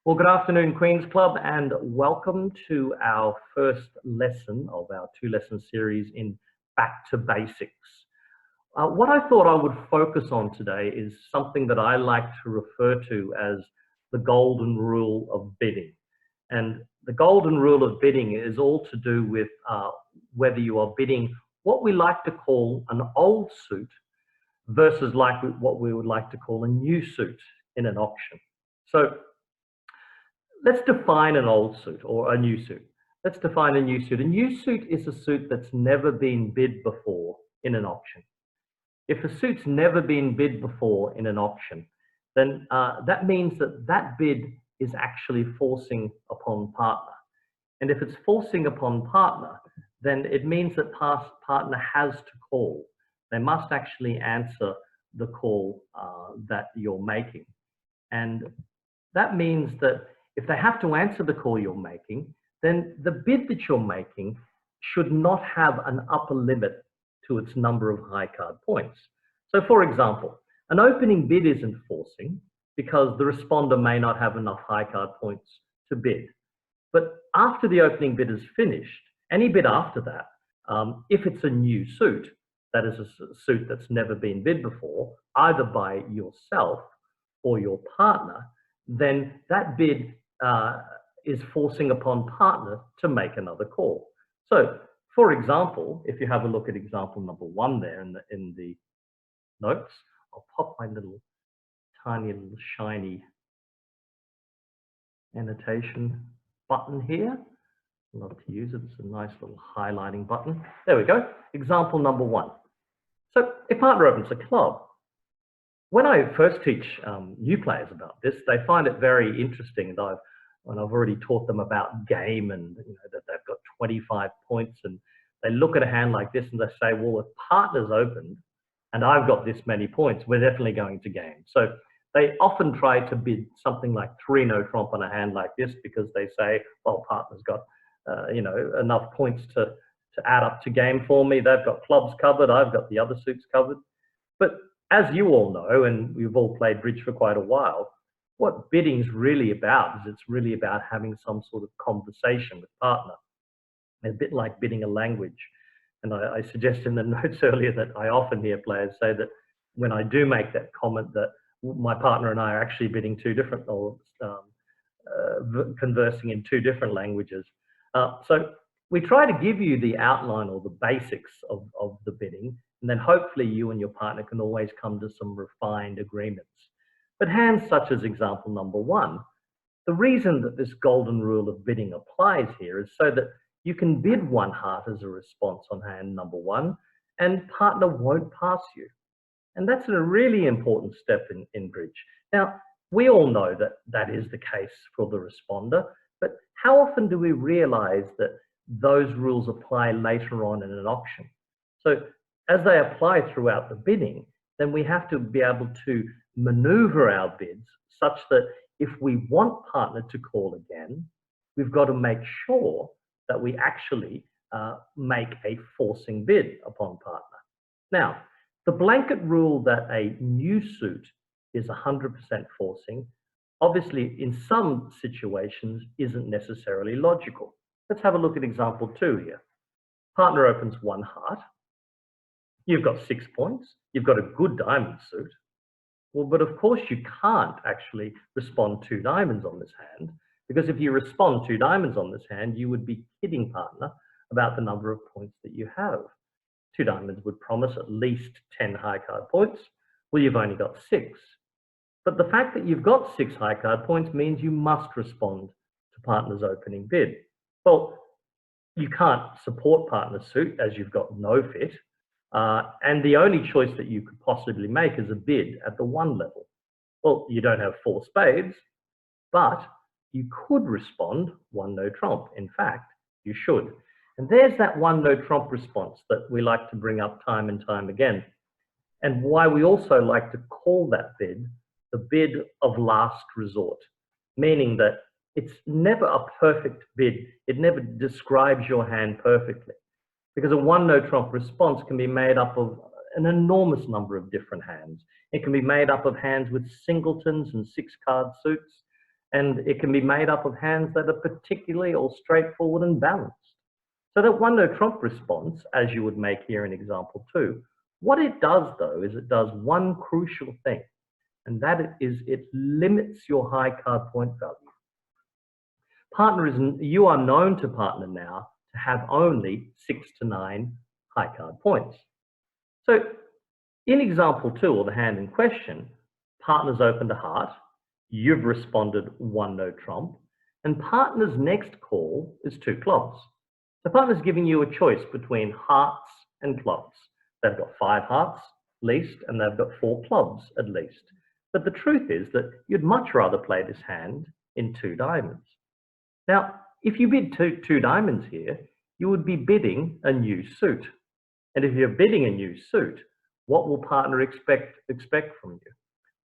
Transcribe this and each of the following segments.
Well, good afternoon, Queen's Club, and welcome to our first lesson of our two-lesson series in Back to Basics. What I thought I would focus on today is something that I like to refer to as the golden rule of bidding. And the golden rule of bidding is all to do with whether you are bidding what we like to call an old suit versus what we would like to call a new suit in an auction. So let's define an old suit or a new suit. Let's define a new suit. A new suit is a suit that's never been bid before in an auction. If a suit's never been bid before in an auction, then that means that that bid is actually forcing upon partner. And if it's forcing upon partner, then it means that partner has to call. They must actually answer the call that you're making. And that means that if they have to answer the call you're making, then the bid that you're making should not have an upper limit to its number of high card points. So for example, an opening bid isn't forcing because the responder may not have enough high card points to bid. But after the opening bid is finished, any bid after that, if it's a new suit, that is a suit that's never been bid before, either by yourself or your partner, then that bid is forcing upon partner to make another call. So, for example, if you have a look at example number 1 there in the notes, I'll pop my little tiny little shiny annotation button here. I love to use it. It's a nice little highlighting button. There we go. Example number 1. So, if partner opens a club, when I first teach new players about this, they find it very interesting. When I've already taught them about game and that they've got 25 points, and they look at a hand like this and they say, well, if partner's opened and I've got this many points, we're definitely going to game. So they often try to bid something like 3 no trump on a hand like this because they say, well, partner's got enough points to add up to game for me. They've got clubs covered. I've got the other suits covered. But as you all know, and we've all played bridge for quite a while, what bidding's really about is it's really about having some sort of conversation with partner. A bit like bidding a language. And I suggest in the notes earlier that I often hear players say that when I do make that comment that my partner and I are actually bidding two different or conversing in 2 different languages. So we try to give you the outline or the basics of the bidding, and then hopefully you and your partner can always come to some refined agreements. But hands such as example number 1, the reason that this golden rule of bidding applies here is so that you can bid 1 heart as a response on hand number 1, and partner won't pass you. And that's a really important step in bridge. Now, we all know that that is the case for the responder, but how often do we realize that those rules apply later on in an auction? So as they apply throughout the bidding, then we have to be able to maneuver our bids such that if we want partner to call again, we've got to make sure that we actually make a forcing bid upon partner. Now, the blanket rule that a new suit is 100% forcing, obviously in some situations isn't necessarily logical. Let's have a look at example 2 here. Partner opens 1 heart. You've got 6 points. You've got a good diamond suit. Well, but of course you can't actually respond 2 diamonds on this hand, because if you respond 2 diamonds on this hand, you would be kidding partner about the number of points that you have. 2 diamonds would promise at least 10 high card points. Well, you've only got 6. But the fact that you've got 6 high card points means you must respond to partner's opening bid. Well, you can't support partner's suit as you've got no fit. And the only choice that you could possibly make is a bid at the 1 level. Well, you don't have 4 spades, but you could respond 1 no trump. In fact, you should. And there's that 1 no trump response that we like to bring up time and time again. And why we also like to call that bid the bid of last resort, meaning that it's never a perfect bid. It never describes your hand perfectly, because a 1 no trump response can be made up of an enormous number of different hands. It can be made up of hands with singletons and 6 card suits. And it can be made up of hands that are particularly or straightforward and balanced. So that one no trump response, as you would make here in example 2, what it does though is it does one crucial thing, and that is it limits your high card point value. You are known to partner now to have only 6 to 9 high card points. So in example 2, or the hand in question, partner's opened a heart, you've responded one no trump, and partner's next call is 2 clubs. The partner's giving you a choice between hearts and clubs. They've got 5 hearts at least, and they've got 4 clubs at least. But the truth is that you'd much rather play this hand in 2 diamonds. Now, if you bid two diamonds here, you would be bidding a new suit. And if you're bidding a new suit, what will partner expect from you?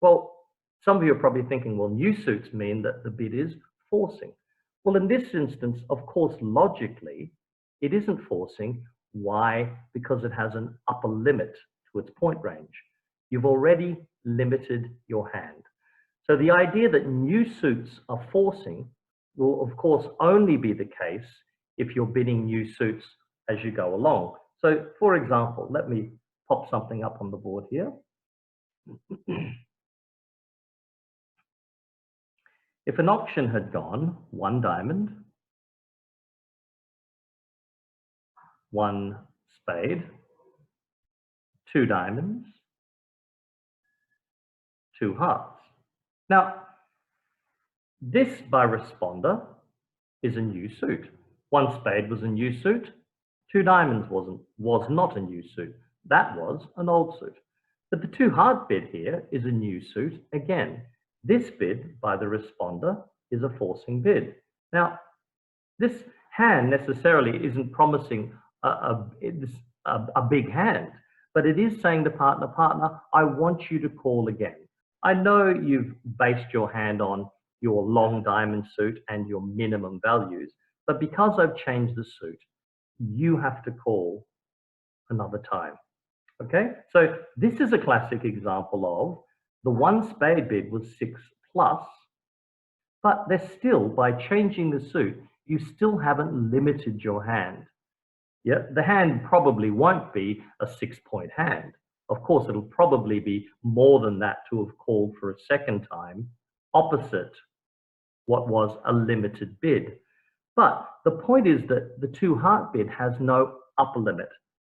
Well, some of you are probably thinking, well, new suits mean that the bid is forcing. Well, in this instance, of course, logically, it isn't forcing. Why? Because it has an upper limit to its point range. You've already limited your hand. So the idea that new suits are forcing will, of course, only be the case if you're bidding new suits as you go along. So, for example, let me pop something up on the board here. If an auction had gone 1 diamond, 1 spade, 2 diamonds, 2 hearts. Now, this by responder is a new suit. 1 spade was a new suit, 2 diamonds was not a new suit. That was an old suit. But the 2 heart bid here is a new suit again. This bid by the responder is a forcing bid. Now, this hand necessarily isn't promising a big hand, but it is saying to partner, I want you to call again. I know you've based your hand on your long diamond suit and your minimum values, but because I've changed the suit, you have to call another time. Okay, so this is a classic example of the 1 spade bid was 6 plus, but there's still, by changing the suit, you still haven't limited your hand. Yeah, the hand probably won't be a 6-point hand. Of course, it'll probably be more than that to have called for a second time, opposite what was a limited bid. But the point is that the 2 heart bid has no upper limit.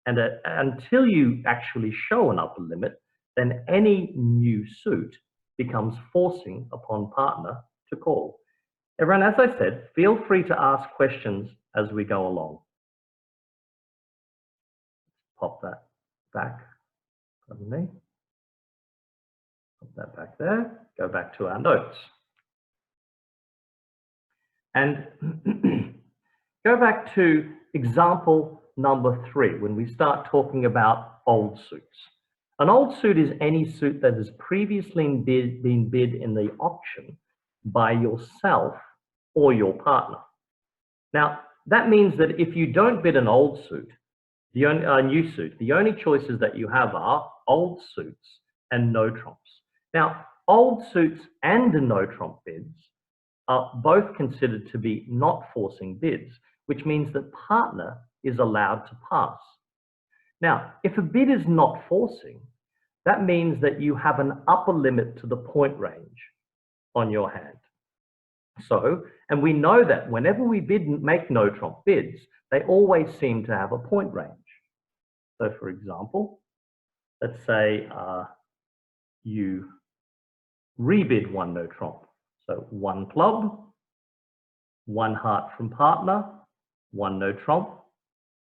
And until you actually show an upper limit, then any new suit becomes forcing upon partner to call. Everyone, as I said, feel free to ask questions as we go along. Pop that back, pardon me. Pop that back there, go back to our notes. And go back to example number 3, when we start talking about old suits. An old suit is any suit that has previously been bid in the auction by yourself or your partner. Now, that means that if you don't bid an old suit, a new suit, the only choices that you have are old suits and no trumps. Now, old suits and the no trump bids are both considered to be not forcing bids, which means that partner is allowed to pass. Now, if a bid is not forcing, that means that you have an upper limit to the point range on your hand. So, and we know that whenever we make no trump bids, they always seem to have a point range. So for example, let's say you rebid 1 no trump. So 1 club, 1 heart from partner, 1 no trump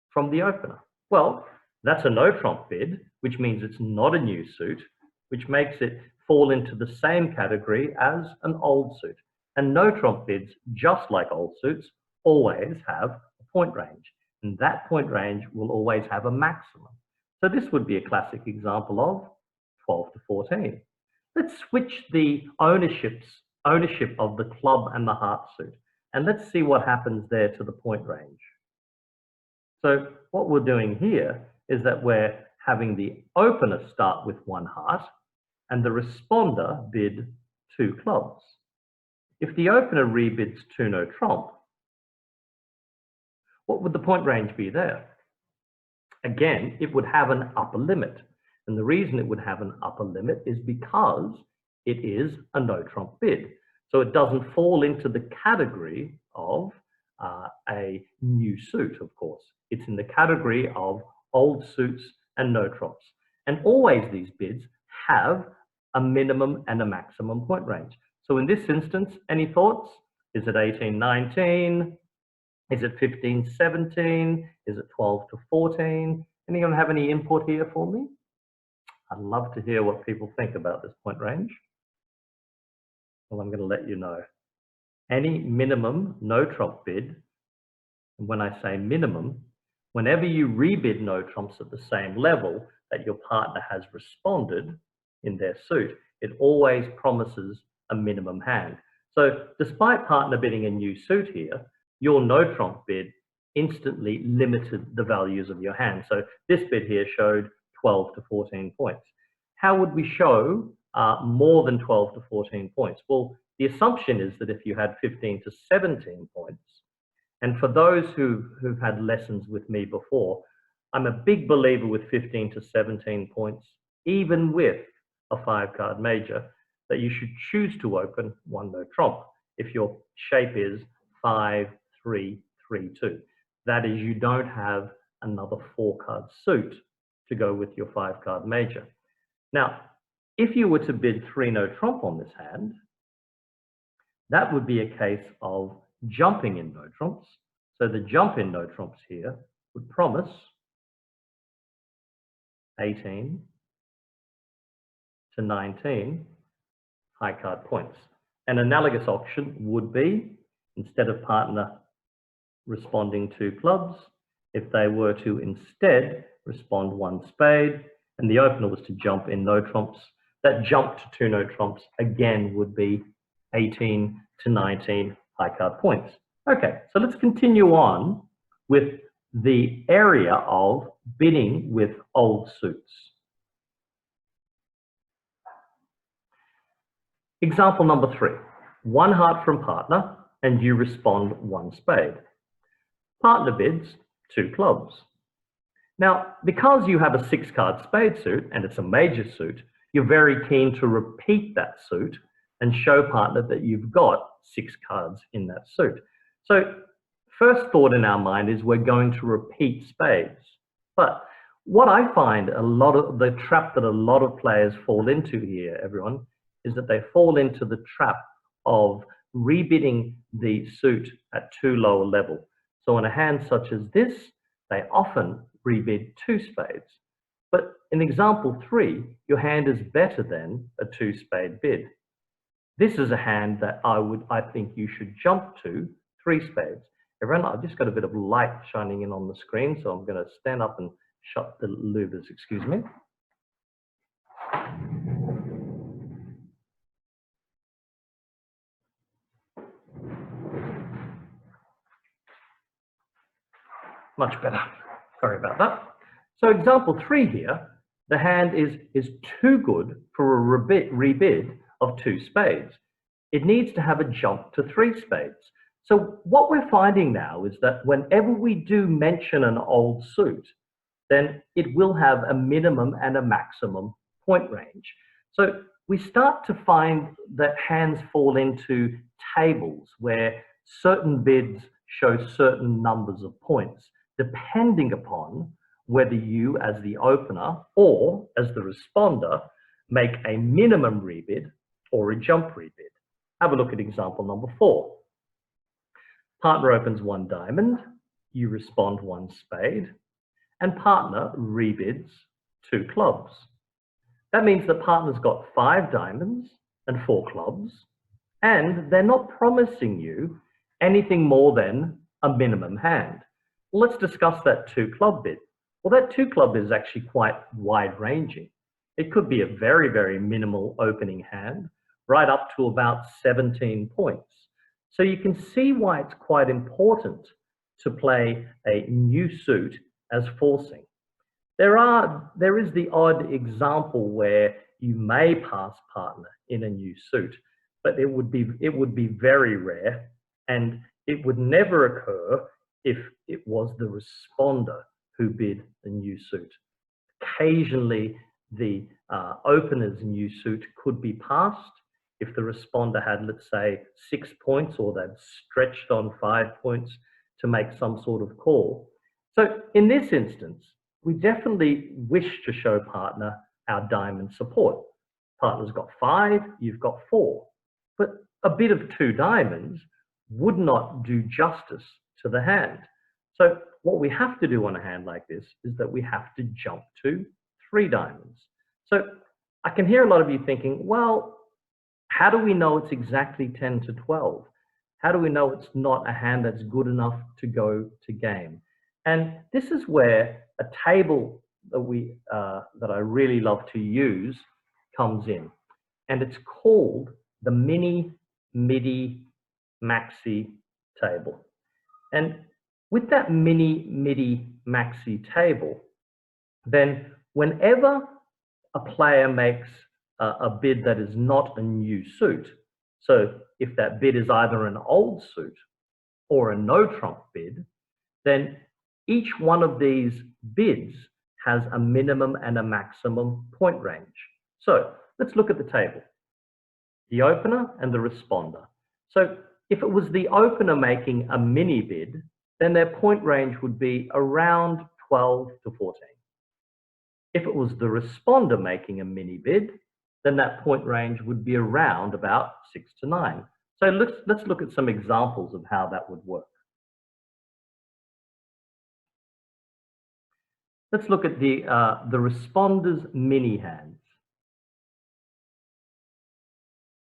from the opener. Well, that's a no trump bid, which means it's not a new suit, which makes it fall into the same category as an old suit. And no trump bids, just like old suits, always have a point range. And that point range will always have a maximum. So this would be a classic example of 12 to 14. Let's switch the ownership of the club and the heart suit. And let's see what happens there to the point range. So what we're doing here is that we're having the opener start with 1 heart and the responder bid 2 clubs. if the opener rebids 2 no trump, what would the point range be there? Again, it would have an upper limit. And the reason it would have an upper limit is because it is a no trump bid. So it doesn't fall into the category of a new suit, of course. It's in the category of old suits and no trumps. And always these bids have a minimum and a maximum point range. So in this instance, any thoughts? Is it 18-19? Is it 15-17? Is it 12-14? Anyone have any input here for me? I'd love to hear what people think about this point range. Well, I'm going to let you know. Any minimum no trump bid, and when I say minimum, whenever you rebid no trumps at the same level that your partner has responded in their suit, it always promises a minimum hand. So despite partner bidding a new suit here, your no trump bid instantly limited the values of your hand. So this bid here showed 12-14 points. How would we show more than 12-14 points? Well, the assumption is that if you had 15-17 points, and for those who've had lessons with me before, I'm a big believer with 15-17 points, even with a 5-card major, that you should choose to open 1 no trump if your shape is 5-3-3-2. That is, you don't have another 4-card suit to go with your 5-card major. Now, if you were to bid 3 no trump on this hand, that would be a case of jumping in no trumps. So the jump in no trumps here would promise 18-19 high card points. An analogous option would be, instead of partner responding 2 clubs, if they were to instead respond 1 spade, and the opener was to jump in no trumps, that jump to 2 no trumps again would be 18-19 high card points. Okay, so let's continue on with the area of bidding with old suits. Example number 3, 1 heart from partner and you respond 1 spade. Partner bids 2 clubs. Now, because you have a 6-card spade suit and it's a major suit, you're very keen to repeat that suit and show partner that you've got 6 cards in that suit. So first thought in our mind is we're going to repeat spades. But what I find a lot of the trap that a lot of players fall into here, everyone, is that they fall into the trap of rebidding the suit at too low a level. So in a hand such as this, they often rebid 2 spades. But in example 3, your hand is better than a 2 spade bid. This is a hand that I think you should jump to 3 spades. Everyone, I've just got a bit of light shining in on the screen, so I'm going to stand up and shut the louvers, excuse me. Much better. Sorry about that. So example 3 here, the hand is too good for a rebid of 2 spades. It needs to have a jump to 3 spades. So what we're finding now is that whenever we do mention an old suit, then it will have a minimum and a maximum point range. So we start to find that hands fall into tables where certain bids show certain numbers of points, depending upon whether you as the opener or as the responder make a minimum rebid or a jump rebid. Have a look at example number 4. Partner opens 1 diamond, you respond 1 spade, and partner rebids 2 clubs. That means that partner's got 5 diamonds and 4 clubs, and they're not promising you anything more than a minimum hand. Well, let's discuss that 2 club bid. Well, that 2 club is actually quite wide-ranging. It could be a very, very minimal opening hand, right up to about 17 points. So you can see why it's quite important to play a new suit as forcing. There is the odd example where you may pass partner in a new suit, but it would be very rare, and it would never occur if it was the responder who bid a new suit. Occasionally, the opener's new suit could be passed if the responder had, let's say, 6 points, or they'd stretched on 5 points to make some sort of call. So in this instance, we definitely wish to show partner our diamond support. Partner's got 5, you've got 4. But a bid of 2 diamonds would not do justice to the hand. So what we have to do on a hand like this is that we have to jump to 3 diamonds. So I can hear a lot of you thinking, well, how do we know it's exactly 10 to 12? How do we know it's not a hand that's good enough to go to game? And this is where a table that I really love to use comes in. And it's called the Midi MAXI table. And with that Midi MAXI table, then whenever a player makes a bid that is not a new suit, so if that bid is either an old suit or a no trump bid, then each one of these bids has a minimum and a maximum point range. So let's look at the table. The opener and the responder. So if it was the opener making a mini bid, then their point range would be around 12 to 14. If it was the responder making a mini bid, then that point range would be around about 6 to 9. So let's look at some examples of how that would work. Let's look at the responder's mini hands.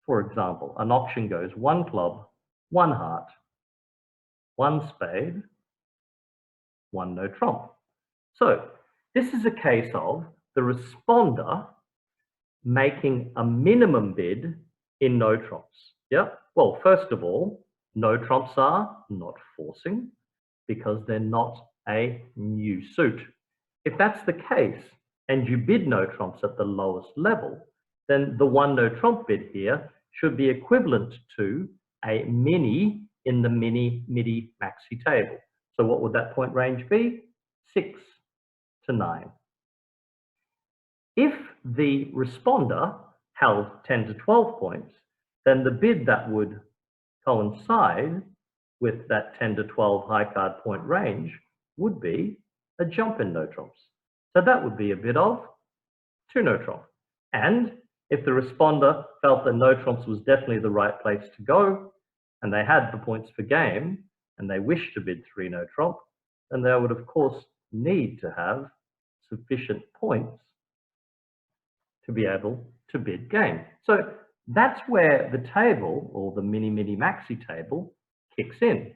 For example, an auction goes 1 club, 1 heart, 1 spade, 1 no trump. So this is a case of the responder making a minimum bid in no trumps. Yeah. Well, first of all, no trumps are not forcing because they're not a new suit. If that's the case and you bid no trumps at the lowest level, then the 1 no trump bid here should be equivalent to a mini in the Midi MAXI table. So what would that point range be? 6 to 9. If the responder held 10 to 12 points, then the bid that would coincide with that 10 to 12 high card point range would be a jump in no trumps. So that would be a bid of 2 no trump. And if the responder felt that no trumps was definitely the right place to go, and they had the points for game, and they wished to bid 3 no trump, then they would of course need to have sufficient points to be able to bid game. So that's where the table, or the Midi MAXI table, kicks in.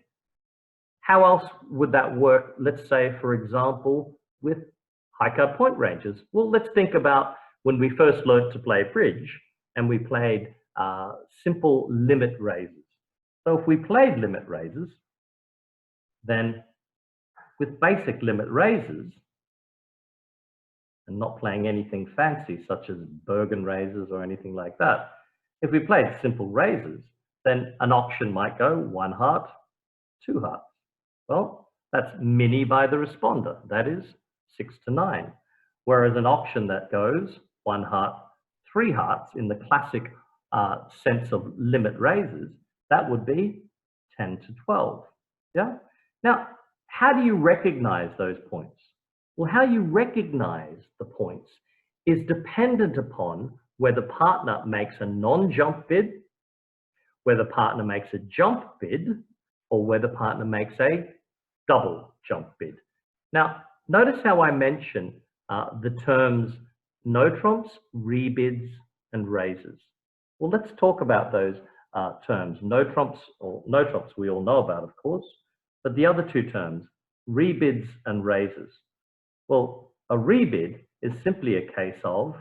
How else would that work, let's say, for example, with high card point ranges? Well, let's think about when we first learned to play bridge and we played simple limit raises. So if we played limit raises, then with basic limit raises, and not playing anything fancy such as Bergen raises or anything like that, if we played simple raises, then an auction might go 1 heart, 2 hearts. Well, that's mini by the responder. That is 6 to 9. Whereas an auction that goes 1 heart, 3 hearts in the classic sense of limit raises, that would be 10 to 12. Yeah. Now, how do you recognize those points? Well, how you recognize the points is dependent upon whether partner makes a non-jump bid, whether partner makes a jump bid, or whether partner makes a double jump bid. Now, notice how I mention the terms no trumps, rebids, and raises. Well, let's talk about those terms. No trumps we all know about, of course, but the other 2 terms, rebids and raises. Well, a rebid is simply a case of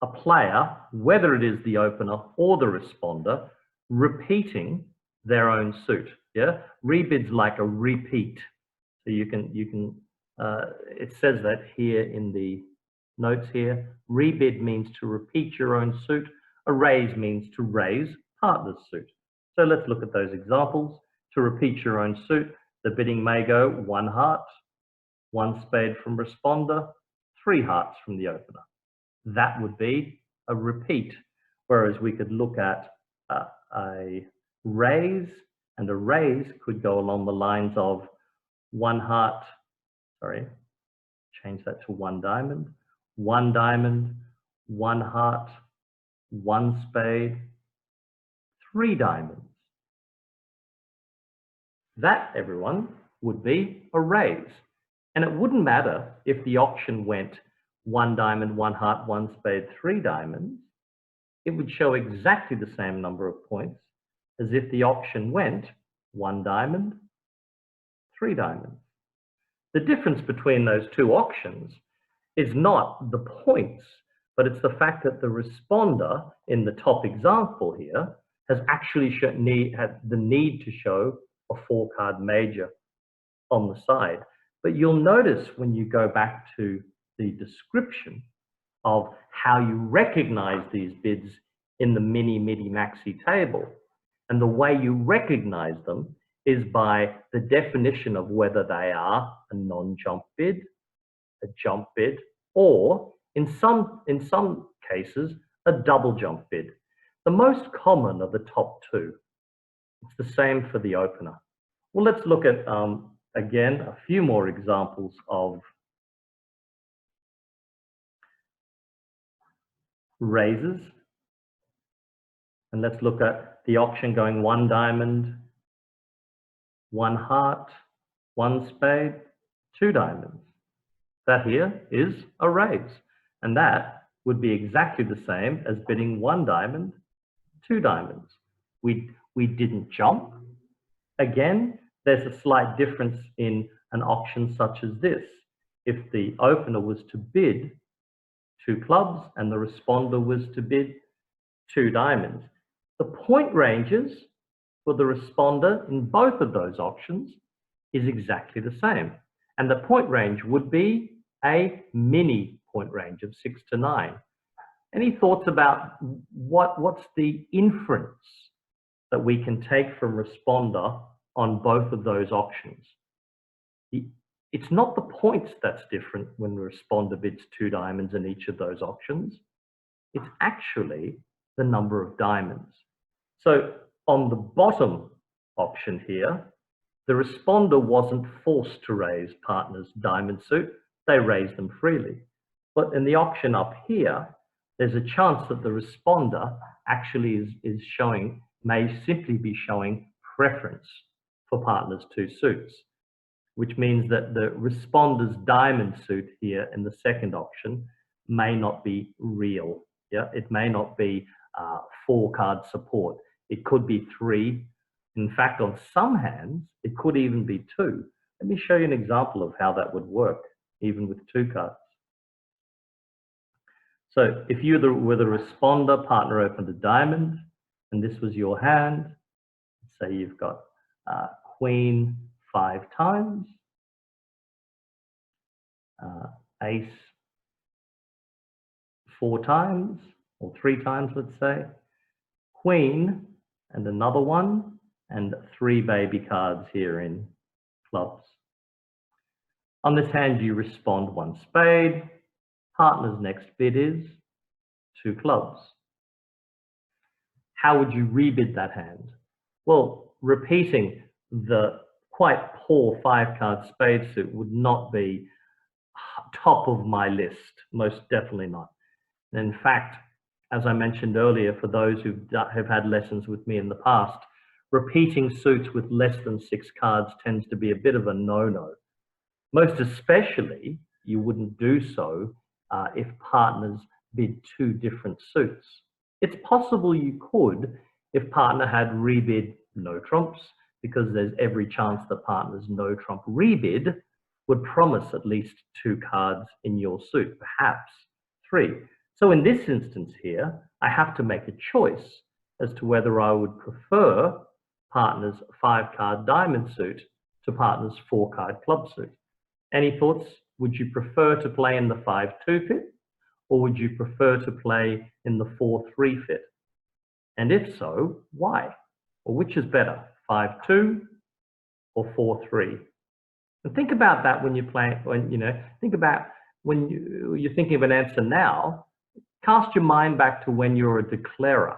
a player, whether it is the opener or the responder, repeating their own suit. Yeah, rebid's like a repeat. So you can it says that here in the notes here. Rebid means to repeat your own suit. A raise means to raise partner's suit. So let's look at those examples. To repeat your own suit, the bidding may go 1 heart, 1 spade from responder, 3 hearts from the opener. That would be a repeat, whereas we could look at a raise, and a raise could go along the lines of 1 heart, sorry, change that to 1 diamond, 1 diamond, 1 heart, 1 spade, 3 diamonds. That, everyone, would be a raise. And it wouldn't matter if the auction went 1 diamond, 1 heart, 1 spade, 3 diamonds. It would show exactly the same number of points as if the auction went 1 diamond, 3 diamonds. The difference between those two auctions is not the points, but it's the fact that the responder in the top example here has actually had the need to show a 4-card major on the side. But you'll notice when you go back to the description of how you recognize these bids in the Midi MAXI table, and the way you recognize them is by the definition of whether they are a non-jump bid, a jump bid, or in some cases, a double jump bid. The most common are the top 2. It's the same for the opener. Well, let's look at, again, a few more examples of raises. And let's look at the auction going 1 diamond, 1 heart, 1 spade, 2 diamonds. That here is a raise. And that would be exactly the same as bidding 1 diamond, 2 diamonds. We didn't jump. Again, there's a slight difference in an auction such as this. If the opener was to bid 2 clubs and the responder was to bid 2 diamonds, the point ranges for the responder in both of those auctions is exactly the same. And the point range would be a mini point range of 6 to 9. Any thoughts about what's the inference that we can take from responder on both of those auctions? It's not the points that's different when the responder bids 2 diamonds in each of those auctions. It's actually the number of diamonds. So on the bottom auction here, the responder wasn't forced to raise partner's diamond suit. They raised them freely. But in the auction up here, there's a chance that the responder actually may simply be showing preference for partner's 2 suits, which means that the responder's diamond suit here in the second auction may not be real. Yeah, it may not be 4-card support. It could be 3. In fact, on some hands, it could even be 2. Let me show you an example of how that would work, even with 2 cards. So if you were the responder, partner opened a diamond, and this was your hand. Say you've got queen 5 times, ace 4 times, or 3 times, let's say, queen and another one, and 3 baby cards here in clubs. On this hand, you respond 1 spade. Partner's next bid is 2 clubs. How would you rebid that hand? Well, repeating the quite poor 5-card spade suit would not be top of my list, most definitely not. And in fact, as I mentioned earlier, for those who have had lessons with me in the past, repeating suits with less than 6 cards tends to be a bit of a no-no. Most especially, you wouldn't do so if partners bid 2 different suits. It's possible you could if partner had rebid no trumps, because there's every chance that partner's no trump rebid would promise at least 2 cards in your suit, perhaps 3. So in this instance here, I have to make a choice as to whether I would prefer partner's 5-card diamond suit to partner's 4-card club suit. Any thoughts? Would you prefer to play in the 5-2 fit, or would you prefer to play in the 4-3 fit? And if so, why? Or which is better, 5-2 or 4-3? And think about that when you're playing, think about when you're thinking of an answer now, cast your mind back to when you're a declarer.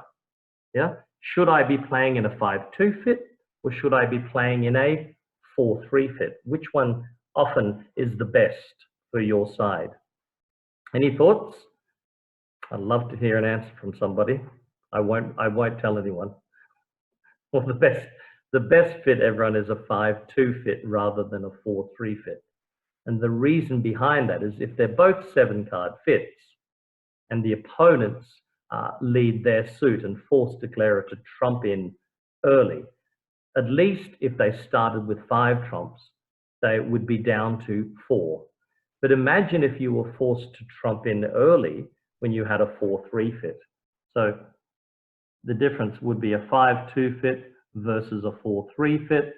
Yeah? Should I be playing in a 5-2 fit or should I be playing in a 4-3 fit? Which one often is the best for your side? Any thoughts? I'd love to hear an answer from somebody. I won't tell anyone. Well, the best fit, everyone, is a 5-2 fit rather than a 4-3 fit. And the reason behind that is if they're both 7-card fits and the opponents lead their suit and force declarer to trump in early, at least if they started with 5 trumps, they would be down to 4. But imagine if you were forced to trump in early when you had a 4-3 fit. So the difference would be a 5-2 fit versus a 4-3 fit.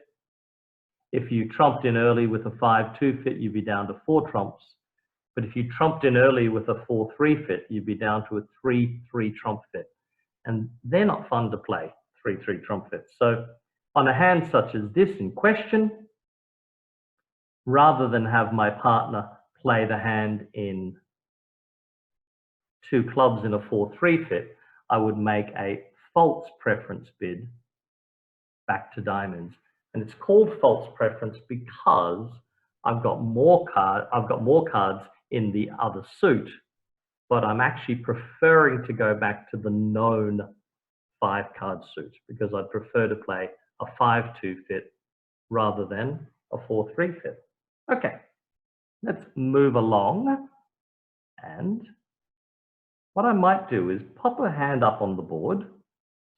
If you trumped in early with a 5-2 fit, you'd be down to 4 trumps. But if you trumped in early with a 4-3 fit, you'd be down to a 3-3 trump fit. And they're not fun to play, 3-3 trump fits. So on a hand such as this in question, rather than have my partner play the hand in 2 clubs in a 4-3 fit, I would make a false preference bid back to diamonds. And it's called false preference because I've got more cards in the other suit, but I'm actually preferring to go back to the known 5-card suit because I prefer to play a 5-2 fit rather than a 4-3 fit. Okay, let's move along. And what I might do is pop a hand up on the board.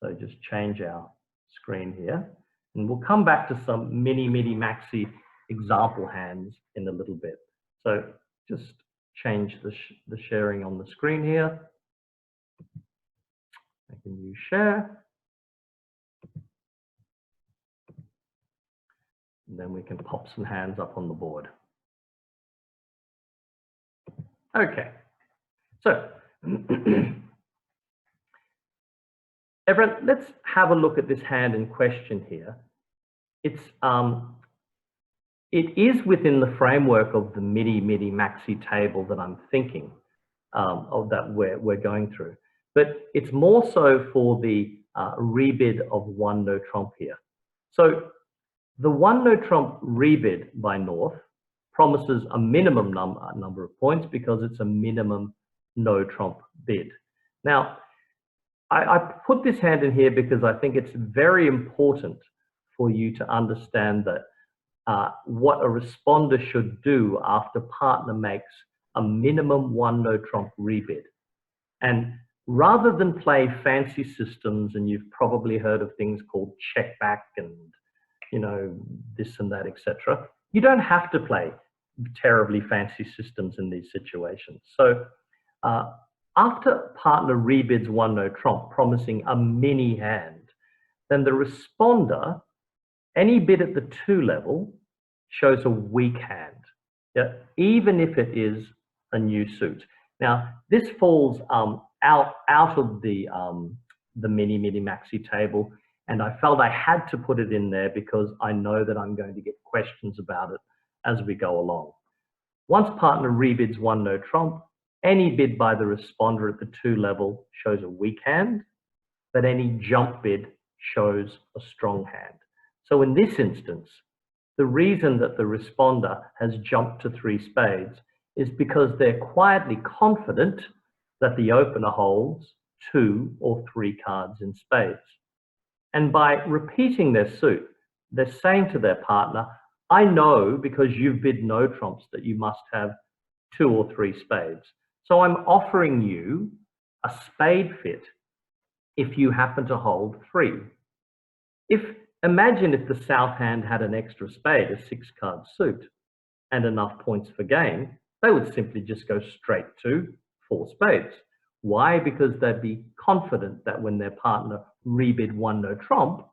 So just change our screen here. And we'll come back to some Midi, MAXI example hands in a little bit. So just change the sharing on the screen here. I can use share. And then we can pop some hands up on the board. Okay, so everyone, let's have a look at this hand in question here. It is within the framework of the Midi, MAXI table that I'm thinking of that we're going through. But it's more so for the rebid of 1 no trump here. So the 1 no trump rebid by North promises a minimum number of points because it's a minimum no trump bid. Now, I put this hand in here because I think it's very important for you to understand that what a responder should do after partner makes a minimum 1 no trump rebid. And rather than play fancy systems, and you've probably heard of things called check back and this and that, etc., you don't have to play terribly fancy systems in these situations. So after partner rebids 1 no trump, promising a mini hand, then the responder, any bid at the 2 level, shows a weak hand, yeah, even if it is a new suit. Now, this falls out of the Midi, MAXI table, and I felt I had to put it in there because I know that I'm going to get questions about it as we go along. Once partner rebids 1 no trump, any bid by the responder at the 2 level shows a weak hand, but any jump bid shows a strong hand. So in this instance, the reason that the responder has jumped to 3 spades is because they're quietly confident that the opener holds 2 or 3 cards in spades. And by repeating their suit, they're saying to their partner, I know because you've bid no trumps that you must have 2 or 3 spades. So I'm offering you a spade fit if you happen to hold 3. Imagine if the south hand had an extra spade, a 6-card suit, and enough points for game, they would simply just go straight to 4 spades. Why? Because they'd be confident that when their partner rebid 1 no trump,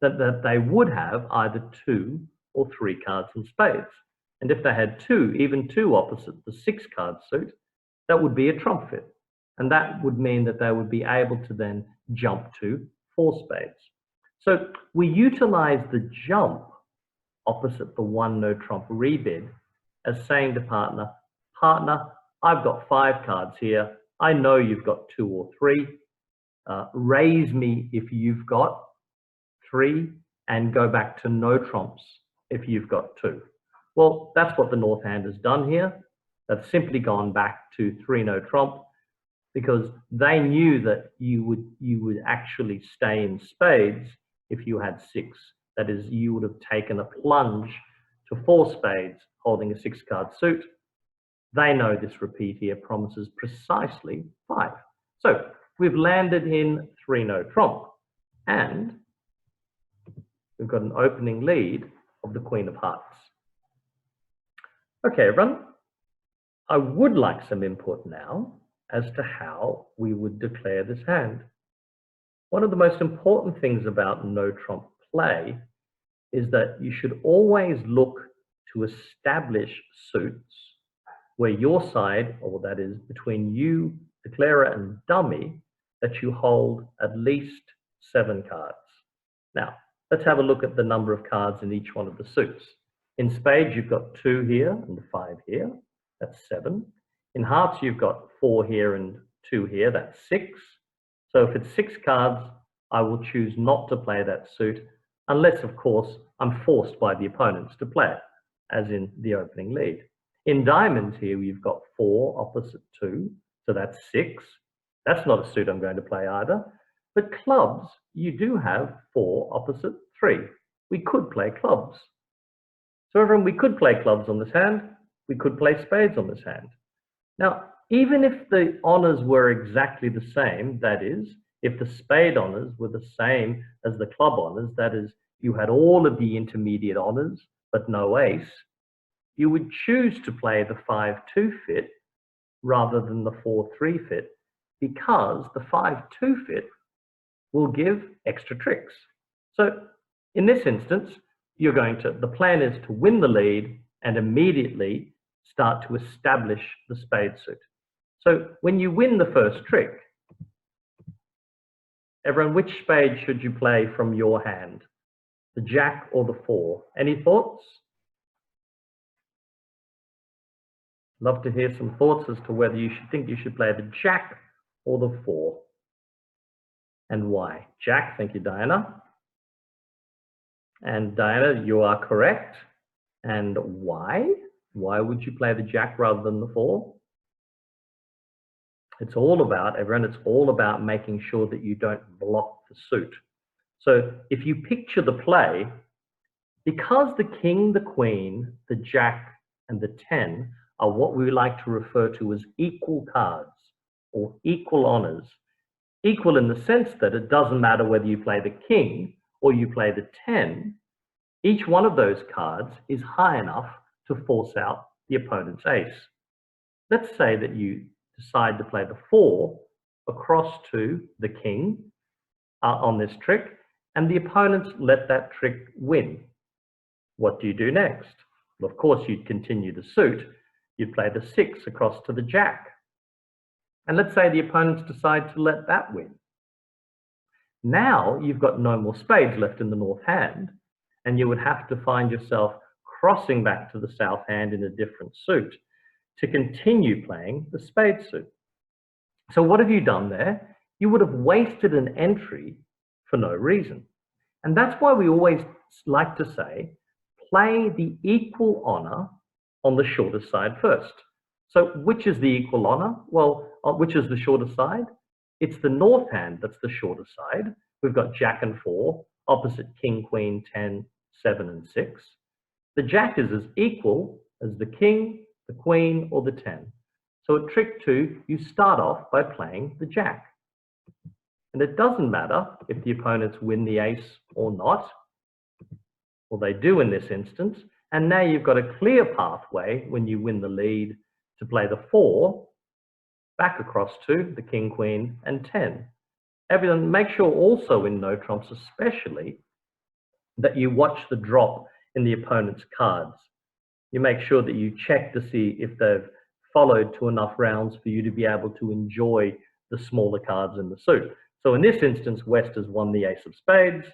that they would have either 2 or 3 cards in spades. And if they had 2, even 2 opposite the 6-card suit, that would be a trump fit. And that would mean that they would be able to then jump to 4 spades. So we utilize the jump opposite the 1 no trump rebid as saying to partner, partner, I've got 5 cards here. I know you've got 2 or 3. Raise me if you've got 3 and go back to no trumps if you've got 2. Well, that's what the North Hand has done here. They've simply gone back to 3 no trump because they knew that you would actually stay in spades if you had 6. That is, you would have taken a plunge to 4 spades holding a 6-card suit. They know this repeat here promises precisely 5. So we've landed in 3 no trump and we've got an opening lead of the Queen of Hearts. Okay, everyone, I would like some input now as to how we would declare this hand. One of the most important things about no trump play is that you should always look to establish suits where your side, or that is between you, declarer, and dummy, that you hold at least 7 cards. Now, let's have a look at the number of cards in each one of the suits. In spades, you've got 2 here and 5 here. That's 7. In hearts, you've got 4 here and 2 here. That's 6. So if it's 6 cards, I will choose not to play that suit, unless, of course, I'm forced by the opponents to play it, as in the opening lead. In diamonds here, you've got 4 opposite 2, so that's 6. That's not a suit I'm going to play either. But clubs, you do have 4 opposite 3. We could play clubs. So everyone, we could play clubs on this hand. We could play spades on this hand. Now, even if the honors were exactly the same, that is, if the spade honors were the same as the club honors, that is, you had all of the intermediate honors, but no ace, you would choose to play the 5-2 fit rather than the 4-3 fit, because the 5-2 fit will give extra tricks. So in this instance, the plan is to win the lead and immediately start to establish the spade suit. So when you win the first trick, everyone, which spade should you play from your hand? The jack or the 4? Any thoughts? Love to hear some thoughts as to whether you should play the jack or the 4. And why? Jack, thank you, Diana. And Diana, you are correct. And why? Why would you play the jack rather than the 4? It's all about, everyone, it's all about making sure that you don't block the suit. So if you picture the play, because the king, the queen, the jack, and the 10 are what we like to refer to as equal cards or equal honors. Equal in the sense that it doesn't matter whether you play the king or you play the 10, each one of those cards is high enough to force out the opponent's ace. Let's say that you decide to play the 4 across to the king on this trick, and the opponents let that trick win. What do you do next? Well, of course, you'd continue the suit. You'd play the 6 across to the jack. And let's say the opponents decide to let that win. Now you've got no more spades left in the north hand, and you would have to find yourself crossing back to the south hand in a different suit to continue playing the spade suit. So what have you done there? You would have wasted an entry for no reason. And that's why we always like to say, play the equal honor on the shortest side first. So which is the equal honor? Well, which is the shortest side? It's the north hand that's the shortest side. We've got jack and 4, opposite king, queen, 10, 7, and 6. The jack is as equal as the king, the queen, or the 10. So at trick 2, you start off by playing the jack. And it doesn't matter if the opponents win the ace or not. Well, they do in this instance. And now you've got a clear pathway when you win the lead to play the 4 back across to the king, queen, and 10. Everyone, make sure also in no trumps especially that you watch the drop in the opponent's cards. You make sure that you check to see if they've followed to enough rounds for you to be able to enjoy the smaller cards in the suit. So in this instance, West has won the ace of spades,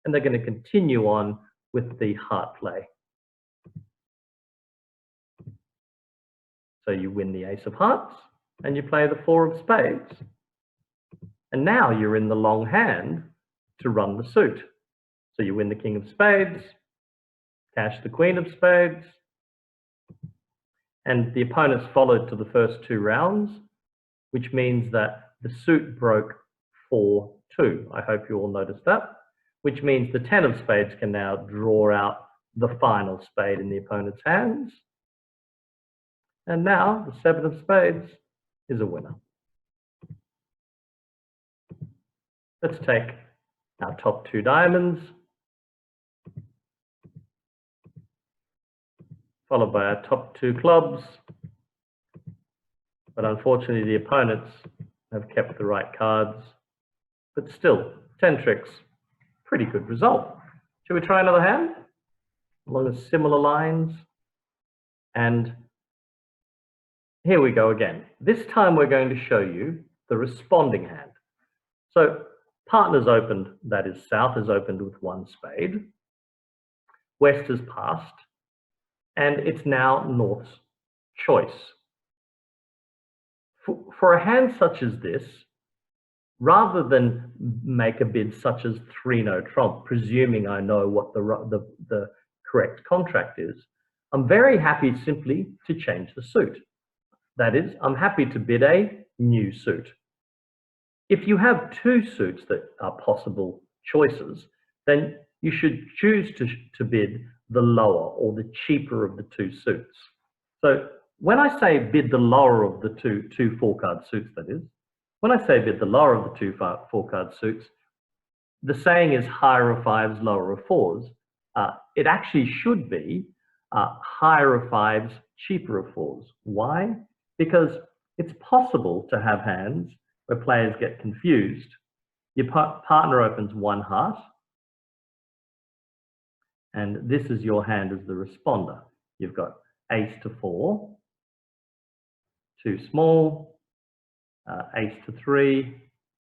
and they're going to continue on with the heart play. So you win the ace of hearts, and you play the four of spades. And now you're in the long hand to run the suit. So you win the king of spades, cash the queen of spades, and the opponents followed to the first two rounds, which means that the suit broke 4-2. I hope you all noticed that, which means the 10 of spades can now draw out the final spade in the opponent's hands. And now the 7 of spades is a winner. Let's take our top two diamonds, followed by our top two clubs. But unfortunately, the opponents have kept the right cards. But still, 10 tricks, pretty good result. Shall we try another hand along the similar lines? And here we go again. This time we're going to show you the responding hand. So partners opened, that is South has opened with one spade. West has passed, and it's now North's choice. For a hand such as this, rather than make a bid such as 3-no trump, presuming I know what the correct contract is, I'm very happy simply to change the suit. That is, I'm happy to bid a new suit. If you have two suits that are possible choices, then you should choose to bid the lower or the cheaper of the two suits. So when I say bid the lower of the two four-card suits, that is, when I say bid the lower of the two four-card suits, the saying is higher of fives, lower of fours. It actually should be higher of fives, cheaper of fours. Why? Because it's possible to have hands where players get confused. Your partner opens one heart, and this is your hand as the responder. You've got ace to 4, too small, ace to 3,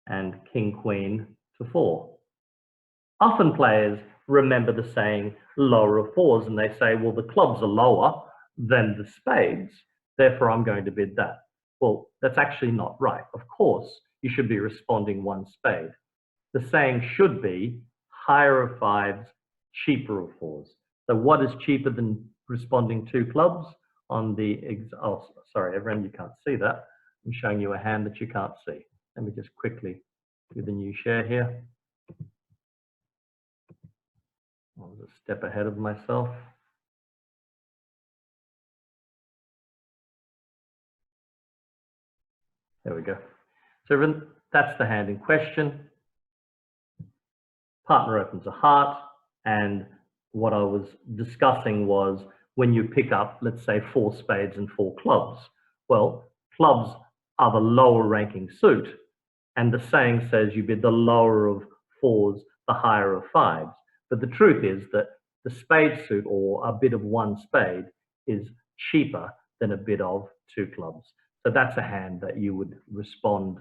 and king queen to 4. Often players remember the saying lower of fours, and they say, well, the clubs are lower than the spades, therefore I'm going to bid that. Well, that's actually not right. Of course, you should be responding one spade. The saying should be higher of fives, cheaper of fours. So what is cheaper than responding two clubs? On the, oh, sorry, everyone, you can't see that. I'm showing you a hand that you can't see. Let me just quickly do the new share here. I was a step ahead of myself. There we go. So that's the hand in question. Partner opens a heart, and what I was discussing was when you pick up, let's say, 4 spades and 4 clubs. Well, clubs are the lower ranking suit, and the saying says you bid the lower of fours, the higher of fives. But the truth is that the spade suit, or a bid of one spade, is cheaper than a bid of 2 clubs. So that's a hand that you would respond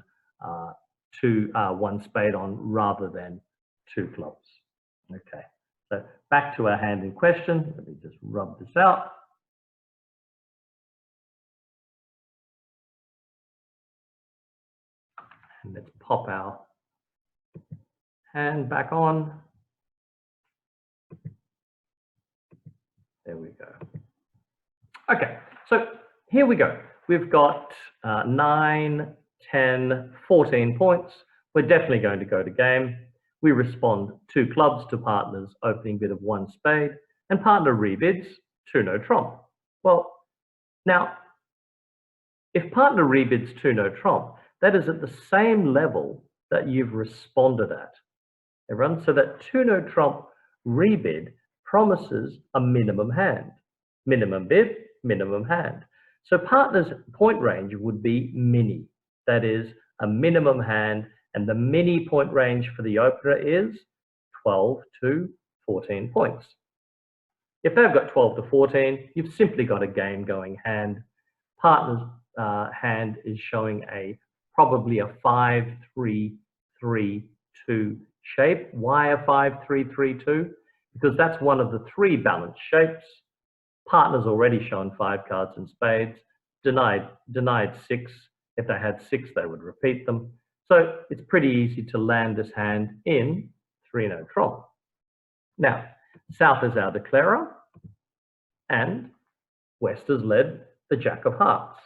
to one spade on rather than 2 clubs. Okay, so back to our hand in question. Let me just rub this out. And let's pop our hand back on. There we go. Okay, so here we go. We've got 9, 10, 14 points. We're definitely going to go to game. We respond 2 clubs to partner's opening bid of 1 spade, and partner rebids 2-no trump. Well, now, if partner rebids 2-no trump, that is at the same level that you've responded at. Everyone, so that 2-no trump rebid promises a minimum hand. Minimum bid, minimum hand. So partner's point range would be mini. That is a minimum hand, and the mini point range for the opener is 12 to 14 points. If they've got 12 to 14, you've simply got a game-going hand. partner's hand is showing probably a 5-3-3-2 shape. Why a 5-3-3-2? Because that's one of the three balanced shapes. Partner's already shown 5 cards in spades, denied 6. If they had 6, they would repeat them. So it's pretty easy to land this hand in 3-note trompe. Now, South is our declarer, and West has led the Jack of Hearts.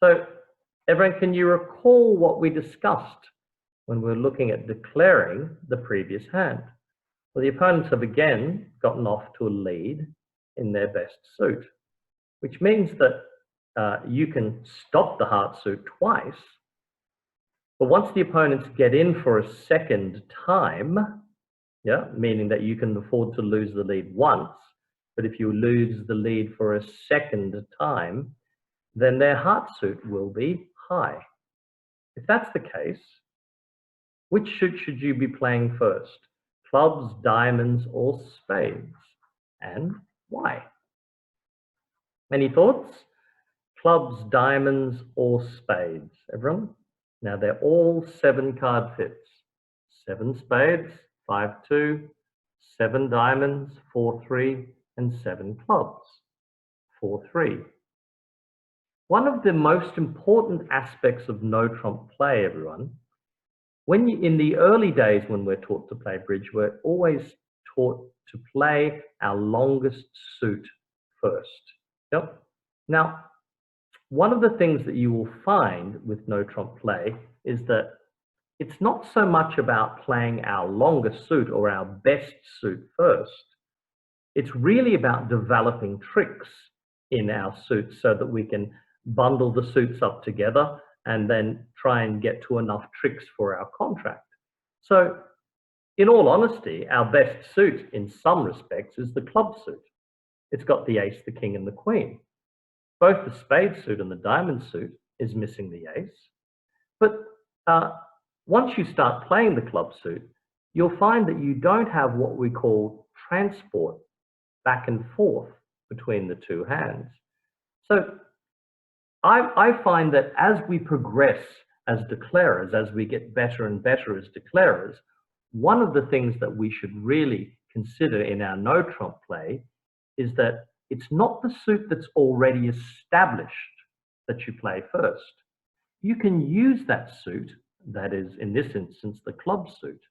So everyone, can you recall what we discussed when we were looking at declaring the previous hand? Well, the opponents have again gotten off to a lead in their best suit, which means that you can stop the heart suit twice, but once the opponents get in for a second time, yeah, meaning that you can afford to lose the lead once, but if you lose the lead for a second time, then their heart suit will be high. If that's the case, which suit should you be playing first? Clubs, diamonds, or spades? And why? Any thoughts? Clubs, diamonds, or spades? Everyone? Now they're all 7-card fits. 7 spades, 5-2, 7 diamonds, 4-3, and 7 clubs, 4-3. One of the most important aspects of no trump play, everyone, in the early days when we're taught to play bridge, we're always taught to play our longest suit first. Yep. Now, one of the things that you will find with no trump play is that it's not so much about playing our longest suit or our best suit first. It's really about developing tricks in our suits so that we can bundle the suits up together and then try and get to enough tricks for our contract. So in all honesty, our best suit in some respects is the club suit. It's got the ace, the king, and the queen. Both the spade suit and the diamond suit is missing the ace. But once you start playing the club suit, you'll find that you don't have what we call transport back and forth between the two hands. So I find that as we progress as declarers, as we get better and better as declarers, one of the things that we should really consider in our no trump play is that it's not the suit that's already established that you play first. You can use that suit, that is in this instance the club suit,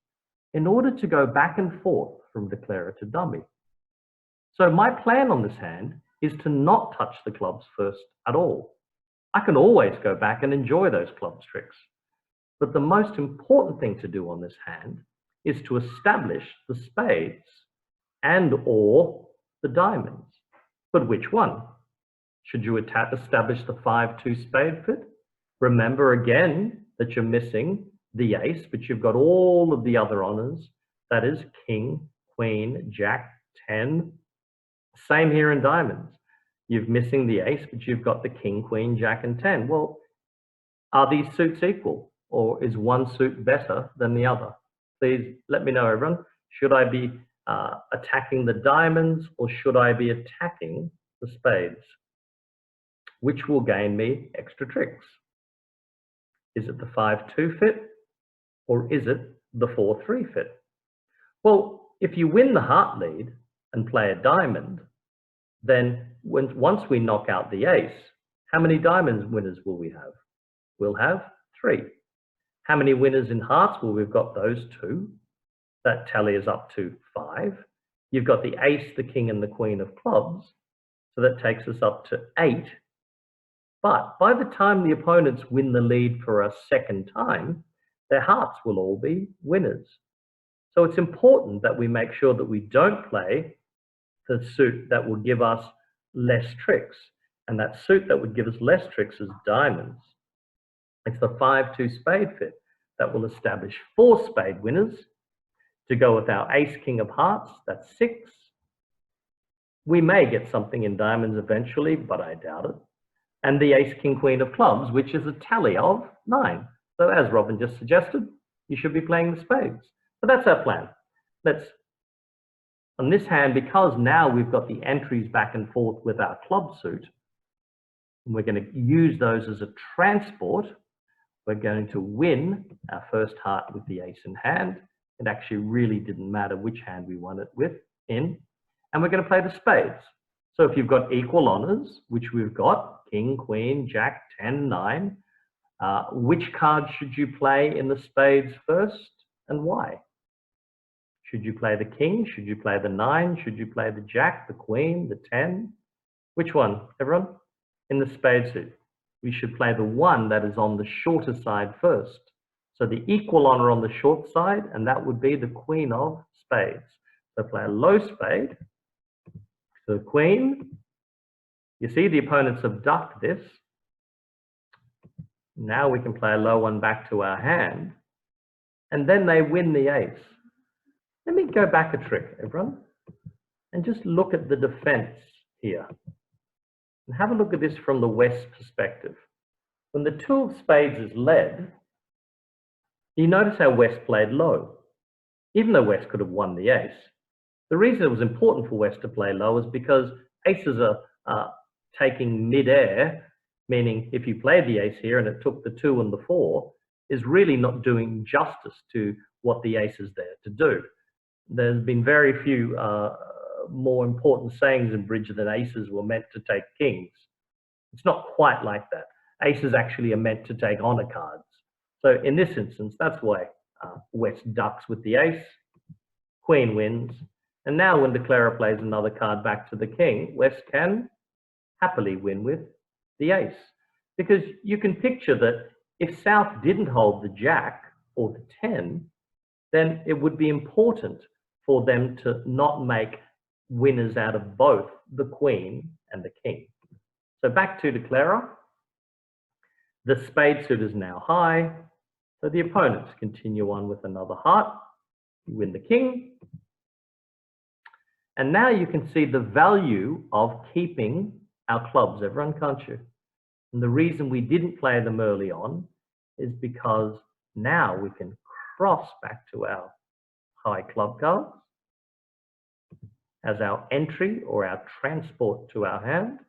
in order to go back and forth from declarer to dummy. So my plan on this hand is to not touch the clubs first at all. I can always go back and enjoy those clubs tricks. But the most important thing to do on this hand is to establish the spades and or the diamonds. But which one? Should you establish the 5-2 spade fit? Remember again that you're missing the ace, but you've got all of the other honors. That is king, queen, jack, 10. Same here in diamonds. You're missing the ace, but you've got the king, queen, jack, and 10. Well, are these suits equal? Or is one suit better than the other? Please let me know, everyone. Should I be attacking the diamonds or should I be attacking the spades? Which will gain me extra tricks? Is it the 5-2 fit or is it the 4-3 fit? Well, if you win the heart lead and play a diamond, then once we knock out the ace, how many diamonds winners will we have? We'll have 3. How many winners in hearts? Well, we've got those 2. That tally is up to 5. You've got the ace, the king, and the queen of clubs. So that takes us up to 8. But by the time the opponents win the lead for a second time, their hearts will all be winners. So it's important that we make sure that we don't play the suit that will give us less tricks. And that suit that would give us less tricks is diamonds. It's the 5-2 spade fit that will establish 4 spade winners to go with our ace, king of hearts. That's 6. We may get something in diamonds eventually, but I doubt it. And the ace, king, queen of clubs, which is a tally of 9. So as Robin just suggested, you should be playing the spades. So that's our plan. On this hand, because now we've got the entries back and forth with our club suit, And we're going to use those as a transport. We're going to win our first heart with the ace in hand. It actually really didn't matter which hand we won it with in. And we're going to play the spades. So if you've got equal honors, which we've got, king, queen, jack, 10, 9, which card should you play in the spades first and why? Should you play the king? Should you play the 9? Should you play the jack, the queen, the 10? Which one, everyone? In the spade suit, we should play the one that is on the shorter side first. So the equal honor on the short side, and that would be the queen of spades. So play a low spade. So queen, you see the opponents have ducked this. Now we can play a low one back to our hand, and then they win the ace. Let me go back a trick, everyone, and just look at the defense here. And have a look at this from the West perspective. When the 2 of spades is led, you notice how West played low, even though West could have won the ace. The reason it was important for West to play low is because aces are taking mid-air, meaning if you played the ace here and it took the 2 and the 4, is really not doing justice to what the ace is there to do. There's been very few more important sayings in bridge than aces were meant to take kings. It's not quite like that. Aces actually are meant to take honor cards. So in this instance, that's why West ducks with the ace, queen wins, and now when de Clara plays another card back to the king, West can happily win with the ace. Because you can picture that if South didn't hold the jack or the 10, then it would be important for them to not make winners out of both the queen and the king. So back to de Clara. The spade suit is now high, so the opponents continue on with another heart. You win the king. And now you can see the value of keeping our clubs, everyone, can't you? And the reason we didn't play them early on is because now we can cross back to our high club cards as our entry or our transport to our hand.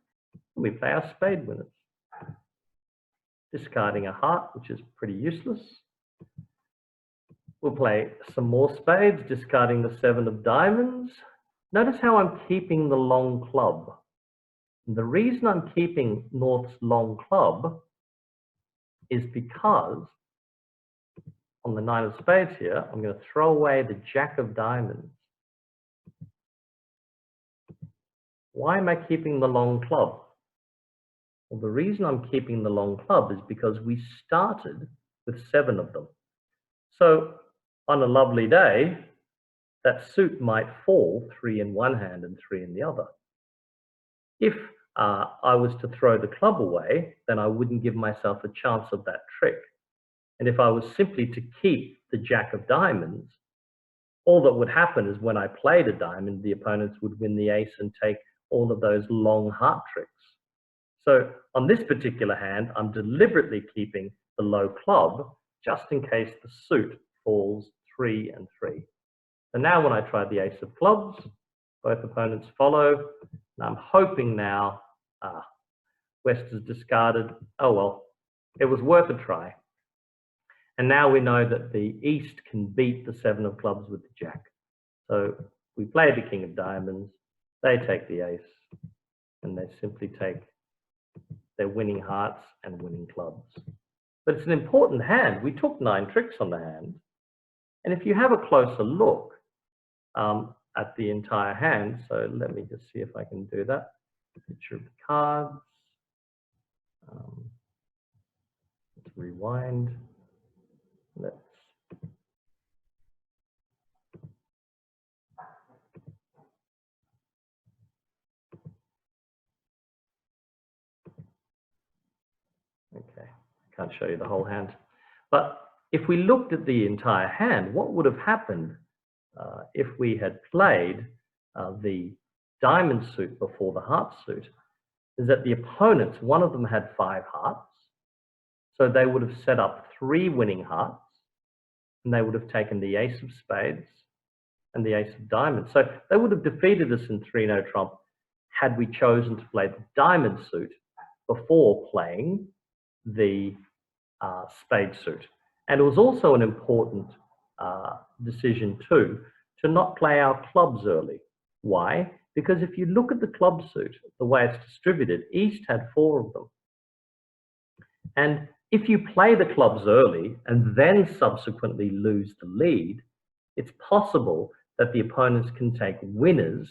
We play our spade winners. Discarding a heart, which is pretty useless. We'll play some more spades, discarding the 7 of diamonds. Notice how I'm keeping the long club. And the reason I'm keeping North's long club is because on the 9 of spades here, I'm going to throw away the jack of diamonds. Why am I keeping the long club? Well, the reason I'm keeping the long club is because we started with 7 of them. So on a lovely day, that suit might fall 3 in one hand and 3 in the other. If I was to throw the club away, then I wouldn't give myself a chance of that trick. And if I was simply to keep the jack of diamonds, all that would happen is when I played a diamond, the opponents would win the ace and take all of those long heart tricks. So on this particular hand, I'm deliberately keeping the low club just in case the suit falls 3 and 3. So now when I try the ace of clubs, both opponents follow. And I'm hoping now, West has discarded. Oh well, it was worth a try. And now we know that the East can beat the 7 of clubs with the jack. So we play the king of diamonds, they take the ace, and they simply take their winning hearts and winning clubs. But it's an important hand. We took 9 tricks on the hand. And if you have a closer look at the entire hand, so let me just see if I can do that. Picture of the cards. Let's rewind. Let's okay, can't show you the whole hand. But if we looked at the entire hand, what would have happened if we had played the diamond suit before the heart suit is that the opponents, one of them had 5 hearts. So they would have set up 3 winning hearts, and they would have taken the ace of spades and the ace of diamonds. So they would have defeated us in 3-no trump had we chosen to play the diamond suit before playing the spade suit. And it was also an important decision too, to not play our clubs early. Why? Because if you look at the club suit, the way it's distributed, East had 4 of them. And if you play the clubs early and then subsequently lose the lead, it's possible that the opponents can take winners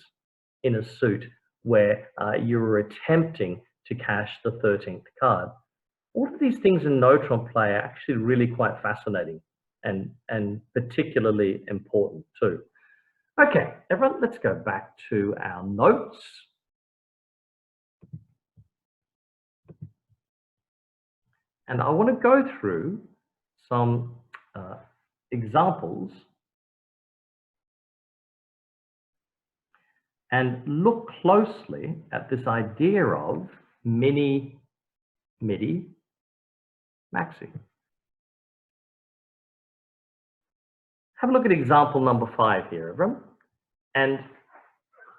in a suit where you were attempting to cash the 13th card. All of these things in no trump play are actually really quite fascinating and particularly important too. Okay, everyone, let's go back to our notes. And I want to go through some examples and look closely at this idea of mini, Midi, MAXI. Have a look at example number 5 here, everyone. And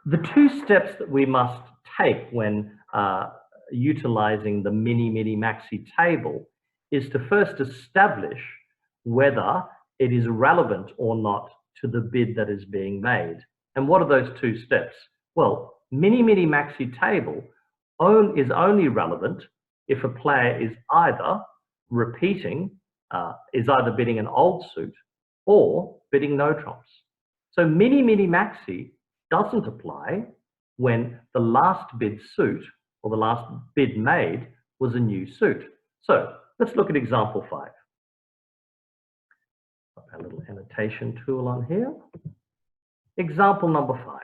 the 2 steps that we must take when utilizing the mini, Midi, MAXI table is to first establish whether it is relevant or not to the bid that is being made. And what are those 2 steps? Well, mini, Midi, MAXI table is only relevant if a player is either repeating, is either bidding an old suit or bidding no trumps. So mini, Midi, MAXI doesn't apply when the last bid suit or the last bid made was a new suit. So let's look at example 5. Put our little annotation tool on here. Example number 5.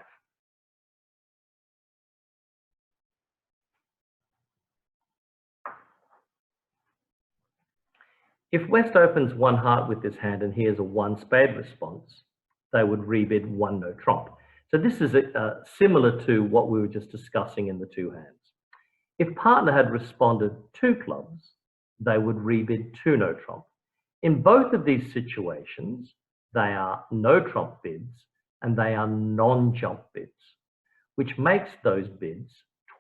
If West opens 1 heart with this hand and he has a 1 spade response, they would rebid 1 no trump. So this is similar to what we were just discussing in the 2 hands. If partner had responded 2 clubs, they would rebid 2 no trump. In both of these situations, they are no trump bids and they are non-jump bids, which makes those bids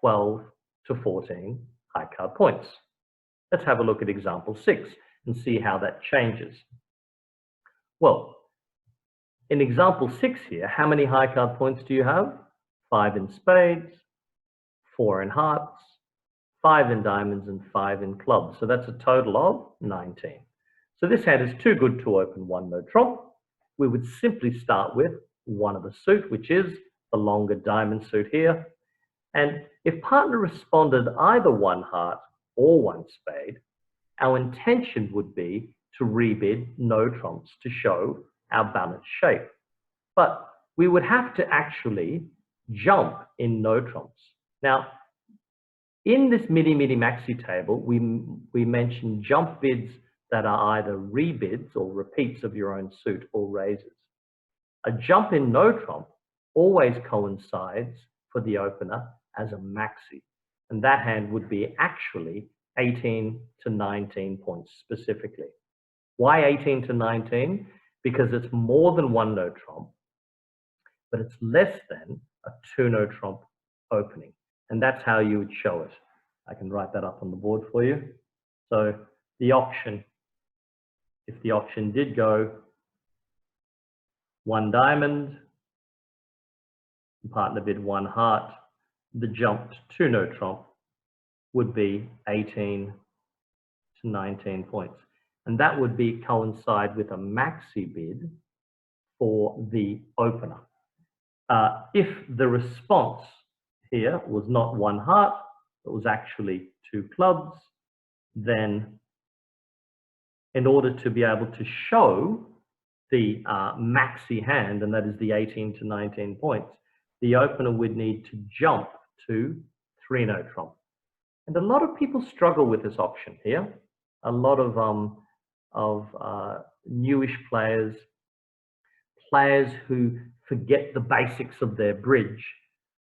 12 to 14 high card points. Let's have a look at example 6 and see how that changes. Well, in example 6 here, how many high card points do you have? 5 in spades, 4 in hearts, 5 in diamonds, and 5 in clubs. So that's a total of 19. So this hand is too good to open 1 no trump. We would simply start with 1 of a suit, which is the longer diamond suit here. And if partner responded either 1 heart or 1 spade, our intention would be to rebid no trumps to show our balanced shape. But we would have to actually jump in no trumps. Now, in this Midi, Midi, MAXI table, we mentioned jump bids that are either rebids or repeats of your own suit or raises. A jump in no trump always coincides for the opener as a MAXI, and that hand would be actually 18 to 19 points specifically. Why 18 to 19? Because it's more than 1 no trump, but it's less than a 2 no trump opening. And that's how you would show it. I can write that up on the board for you. So the auction, if the auction did go 1 diamond, partner bid 1 heart, the jumped 2 no trump would be 18 to 19 points. And that would be coincide with a MAXI bid for the opener. If the response here was not 1 heart, it was actually 2 clubs, then in order to be able to show the MAXI hand, and that is the 18 to 19 points, the opener would need to jump to 3 no trump. And a lot of people struggle with this option here. A lot of newish players who forget the basics of their bridge.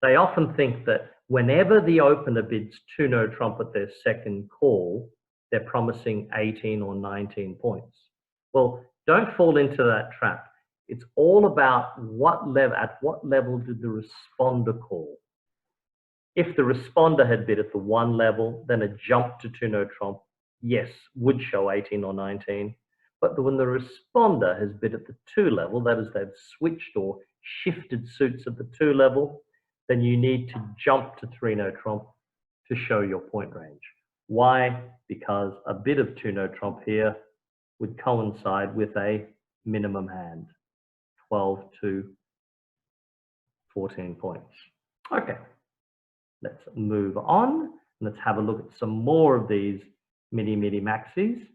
They often think that whenever the opener bids 2 no trump at their second call, they're promising 18 or 19 points. Well, don't fall into that trap. It's all about at what level did the responder call. If the responder had bid at the 1 level, then a jump to 2 no trump, yes, would show 18 or 19. But when the responder has bid at the 2 level, that is, they've switched or shifted suits at the 2 level, then you need to jump to 3 no trump to show your point range. Why? Because a bid of 2 no trump here would coincide with a minimum hand, 12 to 14 points. Okay, let's move on. Let's have a look at some more of these Midi Maxis.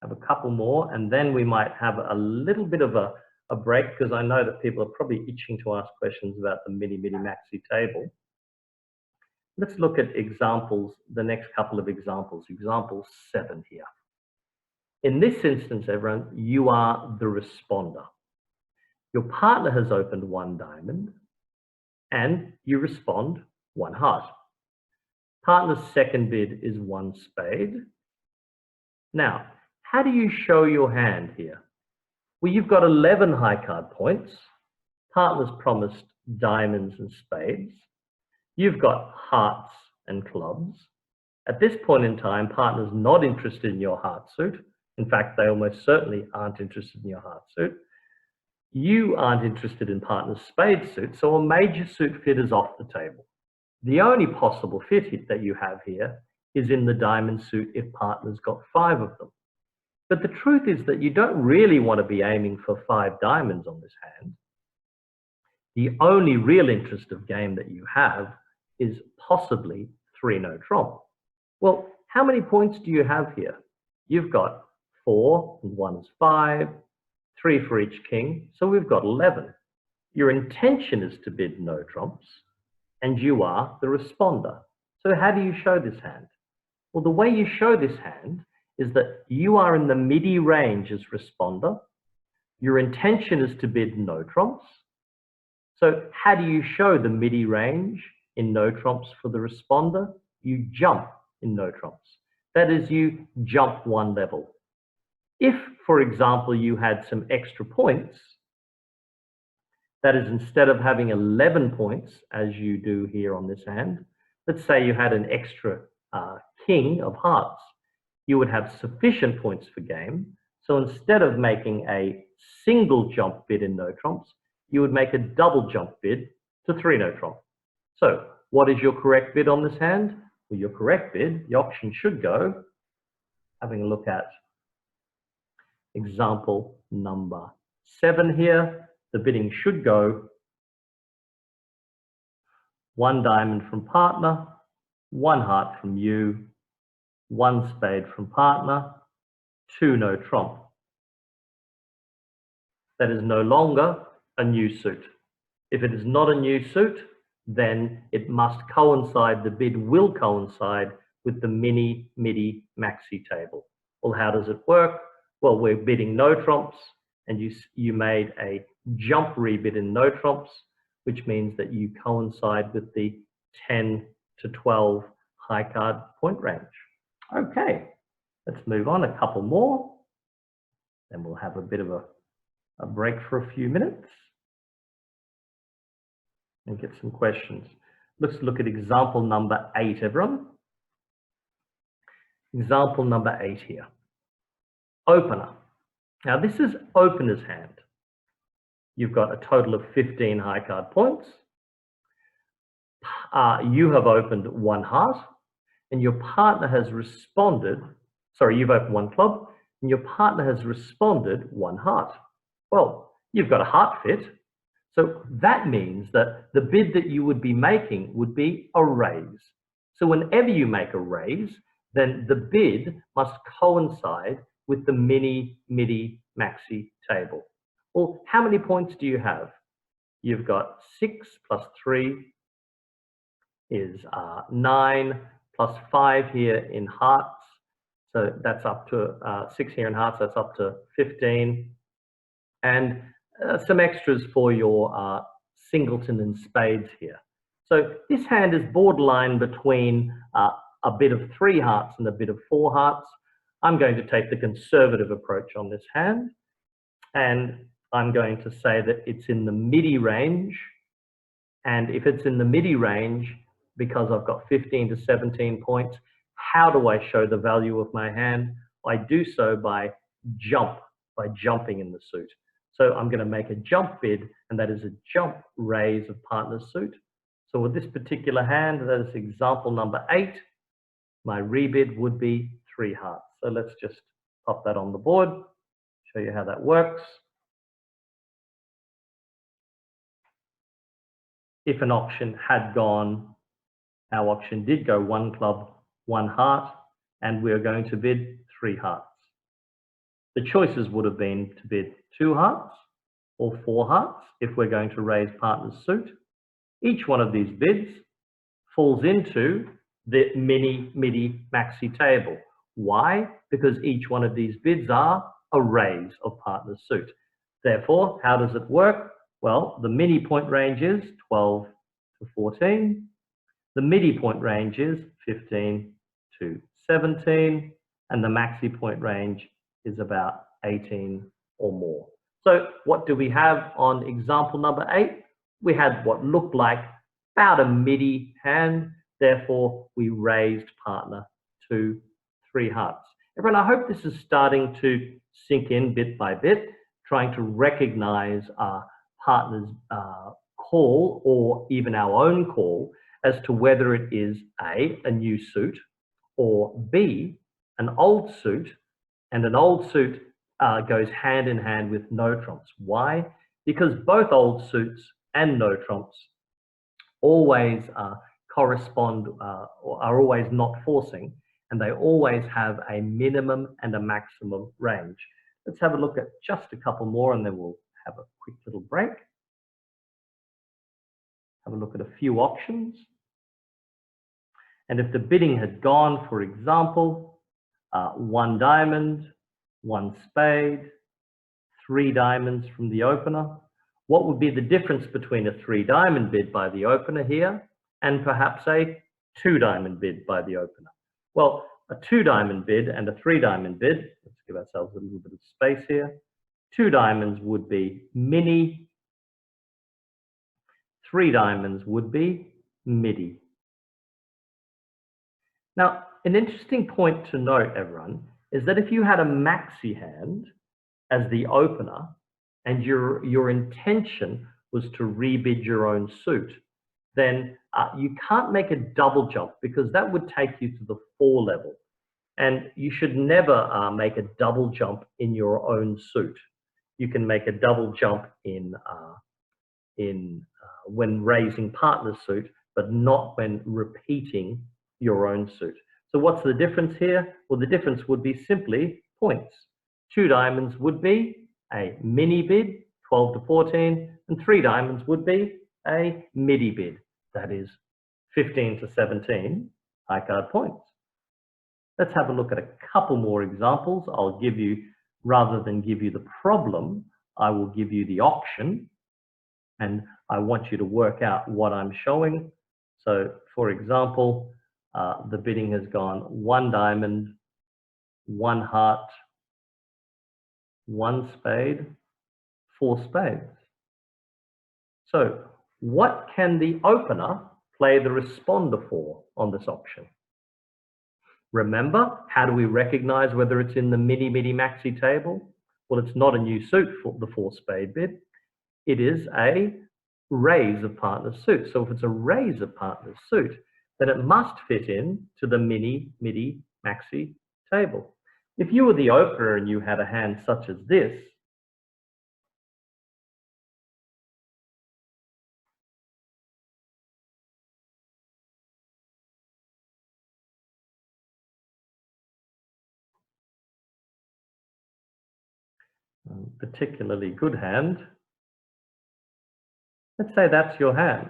Have a couple more, and then we might have a little bit of a break, because I know that people are probably itching to ask questions about the Midi Maxi table. Let's look at examples, the next couple of examples. Example 7 here. In this instance, everyone, you are the responder. Your partner has opened 1 diamond, and you respond 1 heart. Partner's second bid is 1 spade. Now, how do you show your hand here? Well, you've got 11 high card points. Partner's promised diamonds and spades. You've got hearts and clubs. At this point in time, partner's not interested in your heart suit. In fact, they almost certainly aren't interested in your heart suit. You aren't interested in partner's spade suit, so a major suit fit is off the table. The only possible fit that you have here is in the diamond suit if partner's got 5 of them. But the truth is that you don't really want to be aiming for 5 diamonds on this hand. The only real interest of game that you have is possibly 3 no trump. Well, how many points do you have here? You've got 4, and 1 is 5, 3 for each king, so we've got 11. Your intention is to bid no trumps, and you are the responder. So how do you show this hand? Well, the way you show this hand is that you are in the Midi range as responder. Your intention is to bid no trumps. So how do you show the Midi range in no trumps for the responder? You jump in no trumps. That is, you jump 1 level. If, for example, you had some extra points, that is, instead of having 11 points, as you do here on this hand, let's say you had an extra king of hearts, you would have sufficient points for game. So instead of making a single jump bid in no trumps, you would make a double jump bid to 3 no trump. So what is your correct bid on this hand? Well, your correct bid, the option should go, having a look at example number 7 here, the bidding should go 1 diamond from partner, 1 heart from you, 1 spade from partner, 2 no trump. That is no longer a new suit. If it is not a new suit, then it must coincide, the bid will coincide with the Midi Maxi table. Well, how does it work? Well, we're bidding no trumps, and you made a jump rebid in no trumps, which means that you coincide with the 10 to 12 high card point range. Okay, let's move on, a couple more. Then we'll have a bit of a break for a few minutes and get some questions. Let's look at example number 8, everyone. Example number 8 here. Opener. Now this is opener's hand. You've got a total of 15 high card points. You have opened 1 heart, and your partner has responded, sorry, you've opened 1 club, and your partner has responded 1 heart. Well, you've got a heart fit, so that means that the bid that you would be making would be a raise. So whenever you make a raise, then the bid must coincide with the Midi Maxi table. Well, how many points do you have? You've got 6 plus 3 is 9, plus 5 here in hearts. So that's up to 6 here in hearts, that's up to 15. And some extras for your singleton and spades here. So this hand is borderline between a bid of 3 hearts and a bid of 4 hearts. I'm going to take the conservative approach on this hand, and I'm going to say that it's in the Midi range. And if it's in the Midi range, because I've got 15 to 17 points. How do I show the value of my hand? I do so by jumping in the suit. So I'm going to make a jump bid, and that is a jump raise of partner's suit. So with this particular hand, that is example number 8, my rebid would be 3 hearts. So let's just pop that on the board, show you how that works. If an auction had gone, our auction did go 1 club, 1 heart, and we're going to bid 3 hearts. The choices would have been to bid 2 hearts or 4 hearts if we're going to raise partner's suit. Each one of these bids falls into the Midi maxi table. Why? Because each one of these bids are a raise of partner's suit. Therefore, how does it work? Well, the mini point range is 12 to 14. The Midi point range is 15 to 17. And the maxi point range is about 18 or more. So what do we have on example number 8? We had what looked like about a Midi hand. Therefore, we raised partner to 3 hearts. Everyone, I hope this is starting to sink in bit by bit, trying to recognize our partner's call or even our own call as to whether it is a new suit, or B, an old suit, and an old suit goes hand in hand with no trumps. Why? Because both old suits and no trumps always correspond or are always not forcing, and they always have a minimum and a maximum range. Let's have a look at just a couple more and then we'll have a quick little break. Have a look at a few auctions. And if the bidding had gone, for example, 1 diamond, 1 spade, 3 diamonds from the opener, what would be the difference between a 3 diamond bid by the opener here and perhaps a 2 diamond bid by the opener? Well, a 2 diamond bid and a 3 diamond bid, let's give ourselves a little bit of space here. 2 diamonds would be mini, 3 diamonds would be Midi. Now, an interesting point to note, everyone, is that if you had a maxi hand as the opener and your intention was to rebid your own suit, then you can't make a double jump because that would take you to the 4 level. And you should never make a double jump in your own suit. You can make a double jump in when raising partner's suit, but not when repeating your own suit. So what's the difference here? Well, the difference would be simply points. 2 diamonds would be a mini bid, 12 to 14, and 3 diamonds would be a Midi bid, that is 15 to 17 high card points. Let's have a look at a couple more examples. I'll give you, rather than give you the problem, I will give you the auction, and I want you to work out what I'm showing. So for example, the bidding has gone 1 diamond, 1 heart, 1 spade, 4 spades. So what can the opener play the responder for on this auction? Remember, how do we recognize whether it's in the Midi maxi table? Well, it's not a new suit for the 4 spade bid. It is a raise of partner's suit. So if it's a raise of partner's suit, then it must fit in to the Midi maxi table. If you were the opener and you had a hand such as this, particularly good hand, let's say that's your hand.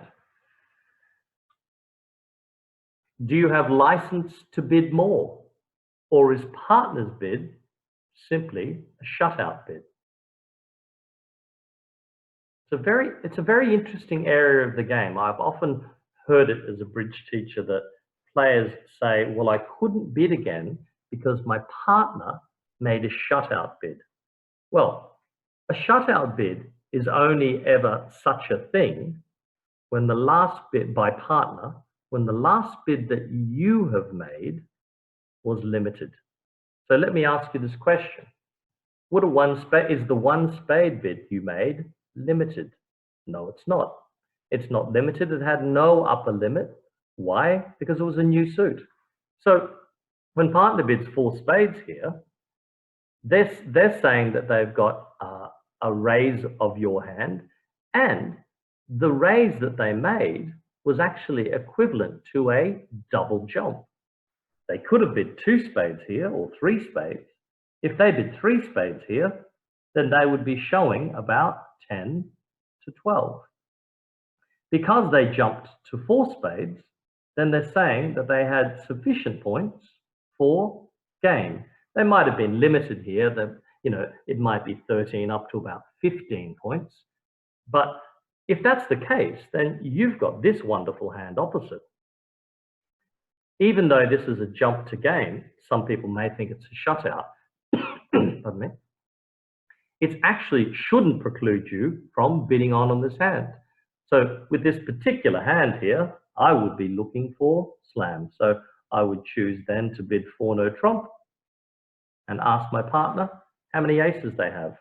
Do you have license to bid more? Or is partner's bid simply a shutout bid? It's a very interesting area of the game. I've often heard it as a bridge teacher that players say, well, I couldn't bid again because my partner made a shutout bid. Well, a shutout bid is only ever such a thing when the last bid by partner when the last bid that you have made was limited. So let me ask you this question. Is the one spade bid you made limited? No, it's not. It's not limited. It had no upper limit. Why? Because it was a new suit. So when partner bids 4 spades here, they're saying that they've got a raise of your hand, and the raise that they made was actually equivalent to a double jump. They could have bid 2 spades here or 3 spades. If they bid 3 spades here, then they would be showing about 10 to 12. Because they jumped to 4 spades, then they're saying that they had sufficient points for game. They might have been limited here, that it might be 13 up to about 15 points. But if that's the case, then you've got this wonderful hand opposite. Even though this is a jump to game, some people may think it's a shutout. Pardon me. It actually shouldn't preclude you from bidding on this hand. So with this particular hand here, I would be looking for slam. So I would choose then to bid 4 no trump and ask my partner how many aces they have.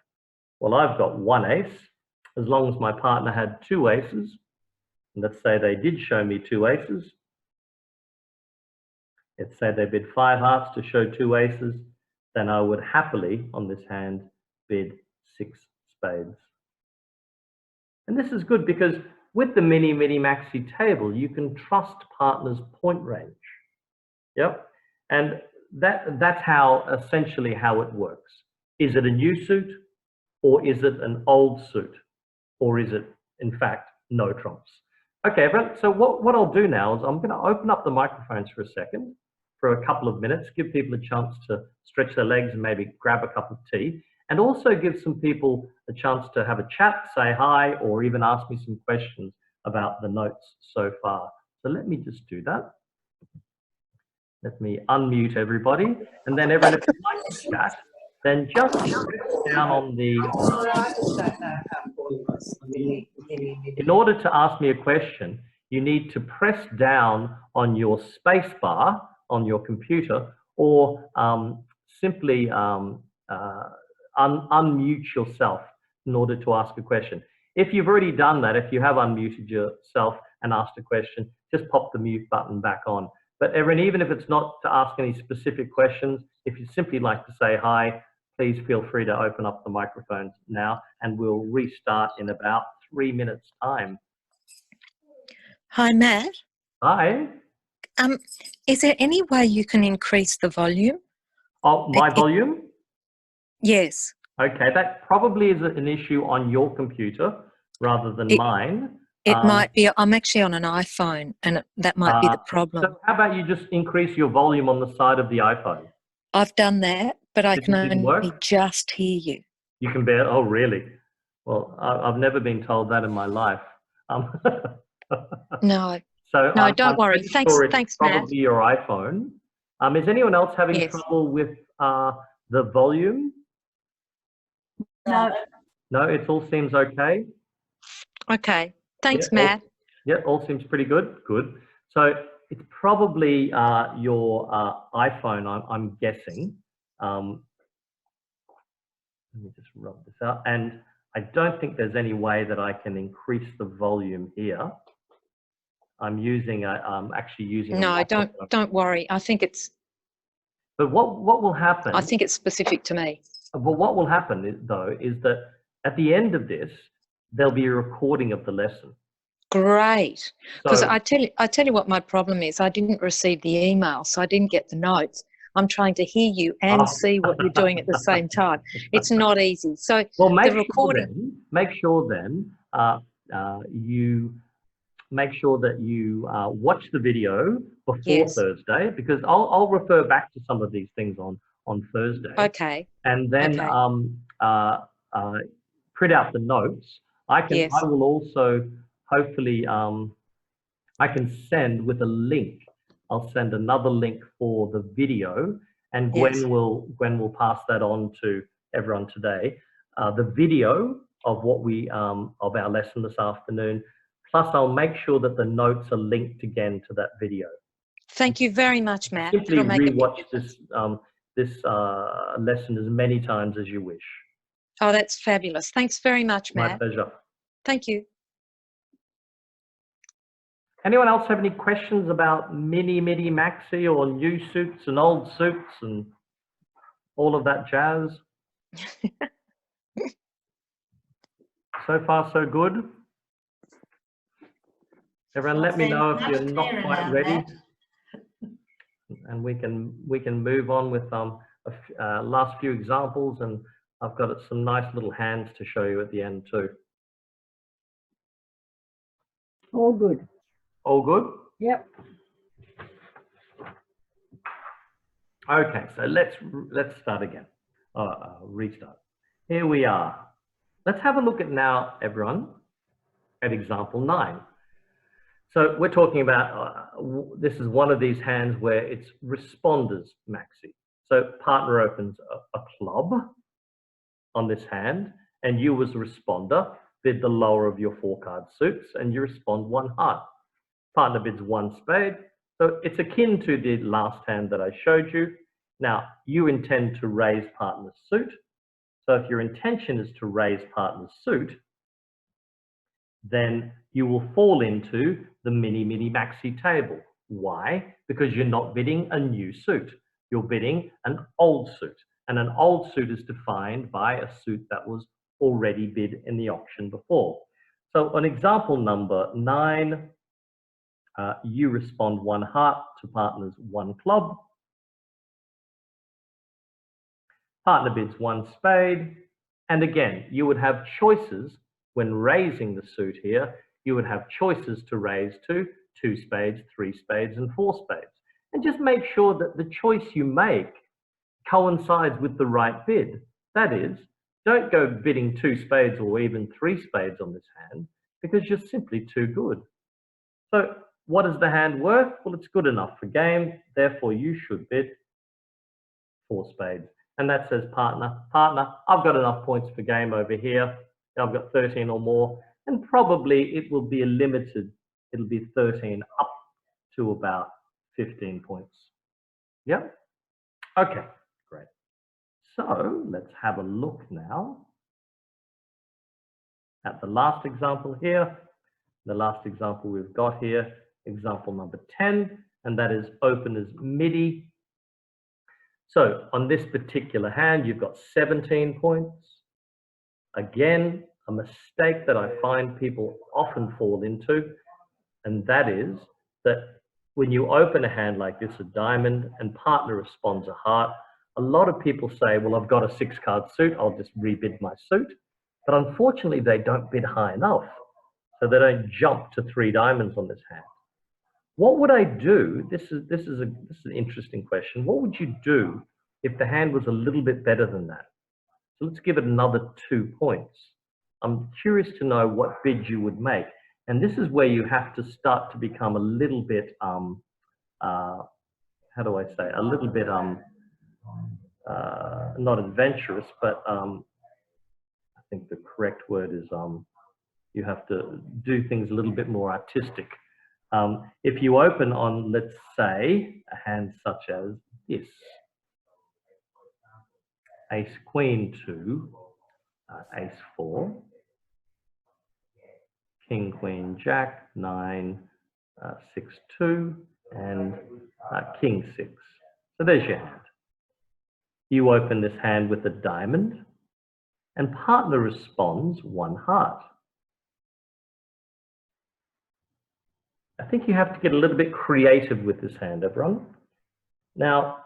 Well, I've got 1 ace. As long as my partner had 2 aces, and let's say they did show me 2 aces. Let's say they bid 5 hearts to show 2 aces, then I would happily, on this hand, bid 6 spades. And this is good because with the mini maxi table, you can trust partners' point range. Yep. And that's essentially how it works. Is it a new suit, or is it an old suit, or is it in fact no trumps? Okay, everyone. So what I'll do now is I'm going to open up the microphones for a second, for a couple of minutes, give people a chance to stretch their legs and maybe grab a cup of tea, and also give some people a chance to have a chat, say hi, or even ask me some questions about the notes so far. So let me just do that. Let me unmute everybody, and then everyone, if you'd like to chat, then just press down on the... In order to ask me a question, you need to press down on your space bar on your computer, or simply unmute yourself in order to ask a question. If you've already done that, if you have unmuted yourself and asked a question, just pop the mute button back on. But everyone, even if it's not to ask any specific questions, if you simply like to say hi, please feel free to open up the microphones now, and we'll restart in about 3 minutes' time. Hi, Matt. Hi. Is there any way you can increase the volume? Oh, my volume? Yes. Okay, that probably is an issue on your computer rather than mine. It might be. I'm actually on an iPhone, and that might be the problem. So how about you just increase your volume on the side of the iPhone? I've done that, but I can only just hear you. You can bear? Oh, really? Well, I've never been told that in my life. No. So no, don't worry. Thanks, thanks, Matt. Probably your iPhone. Is anyone else having trouble with the volume? No. No, it all seems okay. Okay. Thanks, Matt. All seems pretty good. Good. So it's probably your iPhone, I'm guessing. Let me just rub this out. And I don't think there's any way that I can increase the volume here. I'm actually using. No, don't worry. I think it's. But what will happen? I think it's specific to me. But what will happen is that at the end of this, there'll be a recording of the lesson. Great, because So, I tell you what my problem is. I didn't receive the email, so I didn't get the notes. I'm trying to hear you and see what you're doing at the same time. It's not easy. So well, the recording. Make sure that you watch the video before Thursday, because I'll refer back to some of these things on Thursday. Okay. And then print out the notes. I will also hopefully I can send with a link. I'll send another link for the video, and Gwen will pass that on to everyone today. The video of what of our lesson this afternoon, Plus, I'll make sure that the notes are linked again to that video. Thank you very much, Matt. Simply It'll make a big rewatch difference. this lesson as many times as you wish. Oh, that's fabulous. Thanks very much, My Matt. pleasure. Thank you. Anyone else have any questions about Midi, Maxi, or new suits and old suits and all of that jazz? So far, so good. Everyone, let me know if you're not quite ready, and we can move on with last few examples, and I've got some nice little hands to show you at the end too. All good. All good? Yep. Okay, so let's start again. Restart. Here we are. Let's have a look at now, everyone, at example 9. So we're talking about, this is one of these hands where it's responders maxi. So partner opens a club on this hand, and you as a responder bid the lower of your 4-card suits, and you respond 1 heart. Partner bids 1 spade. So it's akin to the last hand that I showed you. Now, you intend to raise partner's suit. So if your intention is to raise partner's suit, then you will fall into the mini maxi table. Why? Because you're not bidding a new suit. You're bidding an old suit. And an old suit is defined by a suit that was already bid in the auction before. So on example number 9, you respond 1 heart to partner's 1 club. Partner bids 1 spade. And again, you would have choices when raising the suit here. You would have choices to raise to 2 spades, 3 spades, and 4 spades. And just make sure that the choice you make coincides with the right bid. That is, don't go bidding 2 spades or even 3 spades on this hand, because you're simply too good. So what is the hand worth? Well, it's good enough for game. Therefore, you should bid 4 spades. And that says partner, I've got enough points for game over here. I've got 13 or more, and probably it will be a limited. It'll be 13 up to about 15 points. Yep. Okay, great. So let's have a look now at the last example here. The last example we've got here, example number 10, and that is openers Midi. So on this particular hand, you've got 17 points. Again, a mistake that I find people often fall into, and that is that when you open a hand like this, a diamond, and partner responds a heart, a lot of people say, well, I've got a 6-card suit, I'll just rebid my suit. But unfortunately, they don't bid high enough. So they don't jump to 3 diamonds on this hand. What would I do? This is an interesting question. What would you do if the hand was a little bit better than that? So let's give it another 2 points. I'm curious to know what bid you would make. And this is where you have to start to become a little bit, how do I say, a little bit, not adventurous, but I think the correct word is you have to do things a little bit more artistic. If you open on, let's say, a hand such as this, Ace Queen 2, Ace 4, King Queen Jack 9, 6 2, and King 6. So there's your hand. You open this hand with a diamond, and partner responds 1 heart. I think you have to get a little bit creative with this hand, everyone. Now,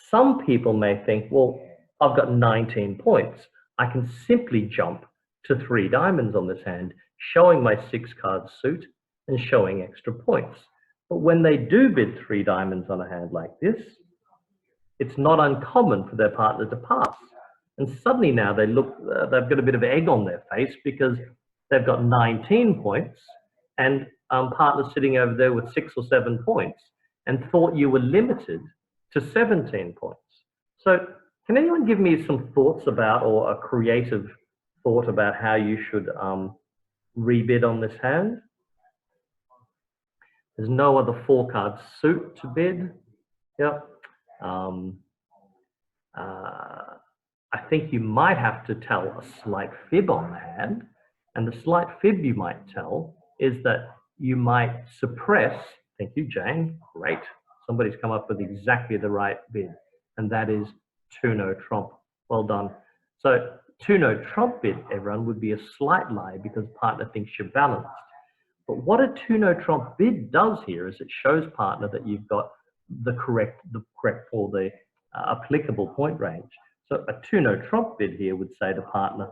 some people may think, well, I've got 19 points. I can simply jump to 3 diamonds on this hand, showing my 6-card suit and showing extra points. But when they do bid 3 diamonds on a hand like this, it's not uncommon for their partner to pass. And suddenly now they look, they've got a bit of egg on their face because they've got 19 points and partner sitting over there with 6 or 7 points and thought you were limited to 17 points. So can anyone give me some thoughts about, or a creative thought about how you should rebid on this hand? There's no other 4-card suit to bid. Yep. I think you might have to tell a slight fib on the hand. And the slight fib you might tell is that you might suppress, thank you, Jane, great. Somebody's come up with exactly the right bid, and that is 2-no trump. Well done. So 2-no trump bid, everyone, would be a slight lie because partner thinks you're balanced. But what a 2-no trump bid does here is it shows partner that you've got the correct or the applicable point range. So a 2-no trump bid here would say to partner,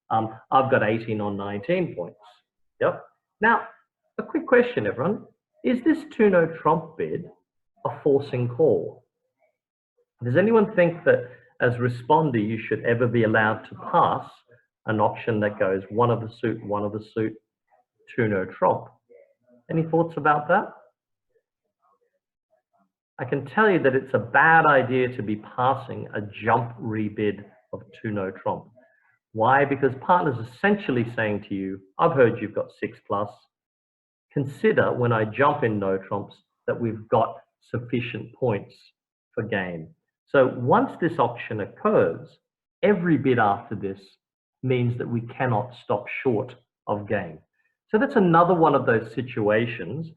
I've got 18 or 19 points. Yep. Now, a quick question, everyone. Is this 2-no trump bid a forcing call? Does anyone think that as responder, you should ever be allowed to pass an auction that goes one of the suit, 2-no trump? Any thoughts about that? I can tell you that it's a bad idea to be passing a jump rebid of 2-no trump. Why? Because partner's essentially saying to you, I've heard you've got 6+. Consider when I jump in no trumps that we've got sufficient points for game. So once this auction occurs, every bid after this means that we cannot stop short of game. So that's another one of those situations.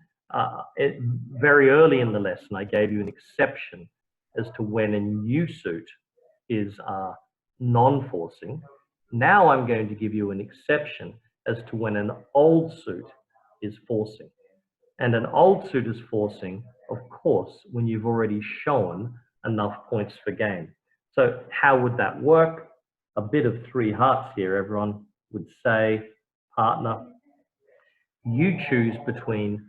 Very early in the lesson, I gave you an exception as to when a new suit is non-forcing. Now I'm going to give you an exception as to when an old suit is forcing. And an old suit is forcing, of course, when you've already shown enough points for game. So how would that work? A bit of 3 hearts here, everyone would say, partner, you choose between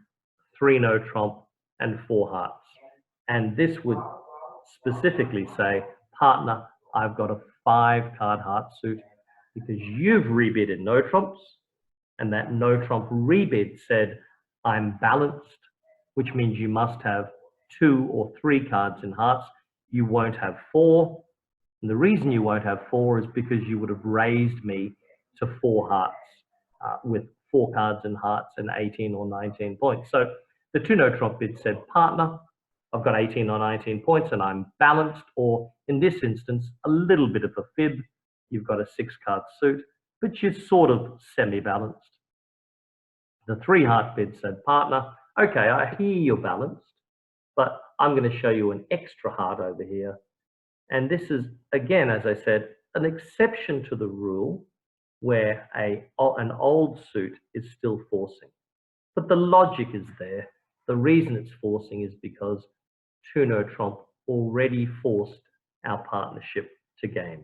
3-no trump and 4 hearts. And this would specifically say, partner, I've got a 5-card heart suit because you've rebid no trumps, and that no trump rebid said, I'm balanced, which means you must have 2 or 3 cards in hearts. You won't have 4. And the reason you won't have 4 is because you would have raised me to 4 hearts with 4 cards in hearts and 18 or 19 points. So the 2-no trump bid said, partner, I've got 18 or 19 points and I'm balanced, or in this instance, a little bit of a fib. You've got a 6-card suit, but you're sort of semi-balanced. The 3-heart bid said, partner, okay, I hear you're balanced, but I'm going to show you an extra heart over here. And this is, again, as I said, an exception to the rule where an old suit is still forcing. But the logic is there. The reason it's forcing is because 2-no trump already forced our partnership to game.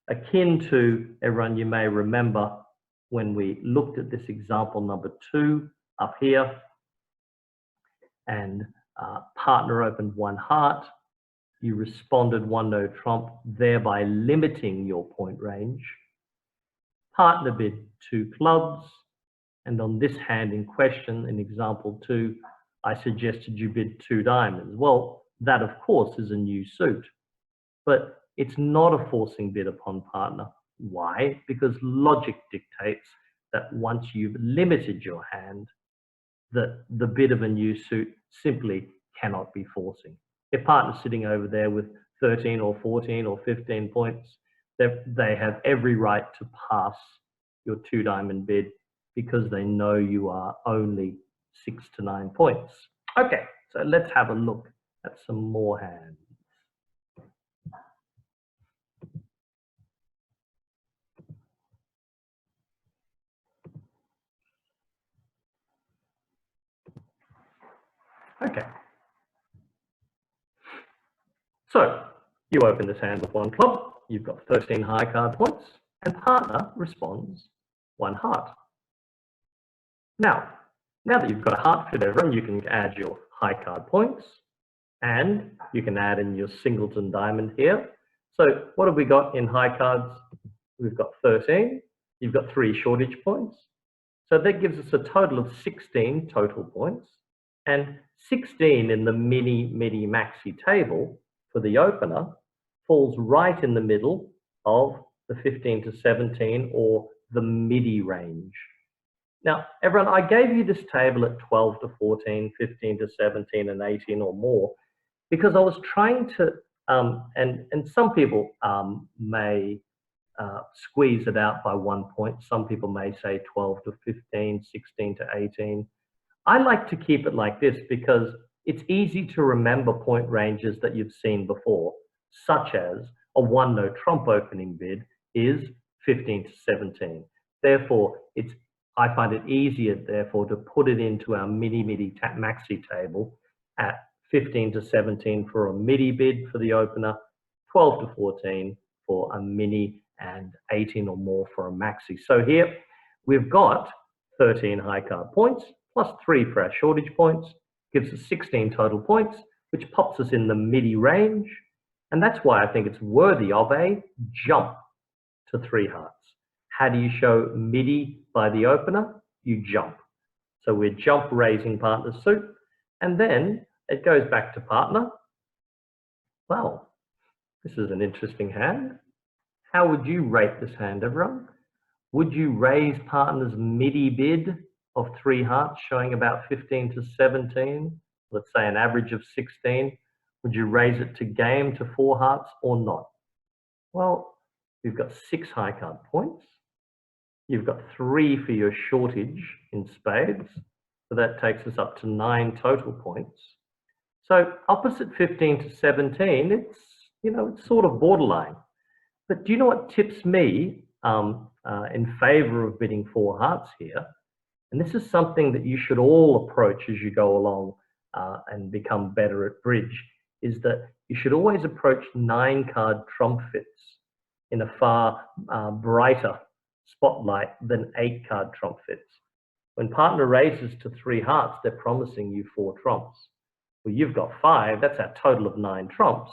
Akin to, everyone, you may remember when we looked at this example number 2 up here, and partner opened 1 heart, you responded 1-no trump, thereby limiting your point range. Partner bid 2 clubs, and on this hand in question, in example 2, I suggested you bid 2 diamonds. Well, that of course is a new suit, but it's not a forcing bid upon partner. Why? Because logic dictates that once you've limited your hand, that the bid of a new suit simply cannot be forcing. If partner's sitting over there with 13 or 14 or 15 points, they have every right to pass your 2 diamond bid because they know you are only 6 to 9 points. Okay, so let's have a look at some more hands. Okay. So you open this hand with 1 club, you've got 13 high card points, and partner responds 1 heart. Now that you've got a heart fit, everyone, you can add your high card points, and you can add in your singleton diamond here. So what have we got in high cards? We've got 13, you've got 3 shortage points. So that gives us a total of 16 total points, and 16 in the Midi MAXI table for the opener falls right in the middle of the 15 to 17 or the Midi range. Now, everyone, I gave you this table at 12 to 14, 15 to 17, and 18 or more, because I was trying to, and some people may squeeze it out by 1 point. Some people may say 12 to 15, 16 to 18. I like to keep it like this because it's easy to remember point ranges that you've seen before, such as a 1-note trump opening bid is 15 to 17. Therefore, I find it easier, therefore, to put it into our Midi MAXI table at 15 to 17 for a Midi bid for the opener, 12 to 14 for a Mini, and 18 or more for a MAXI. So here we've got 13 high card points plus 3 for our shortage points, gives us 16 total points, which pops us in the Midi range. And that's why I think it's worthy of a jump to 3 hearts. How do you show Midi by the opener? You jump. So we're jump raising partner suit, and then it goes back to partner. Wow, this is an interesting hand. How would you rate this hand, everyone? Would you raise partner's Midi bid of 3 hearts, showing about 15 to 17, let's say an average of 16? Would you raise it to game to 4 hearts or not? Well, you've got 6 high card points. You've got 3 for your shortage in spades. So that takes us up to 9 total points. So opposite 15 to 17, it's sort of borderline. But do you know what tips me in favor of bidding 4 hearts here? And this is something that you should all approach as you go along and become better at bridge, is that you should always approach 9-card trump fits in a far brighter spotlight than 8-card trump fits. When partner raises to 3 hearts, they're promising you 4 trumps. Well, you've got 5, that's our total of 9 trumps,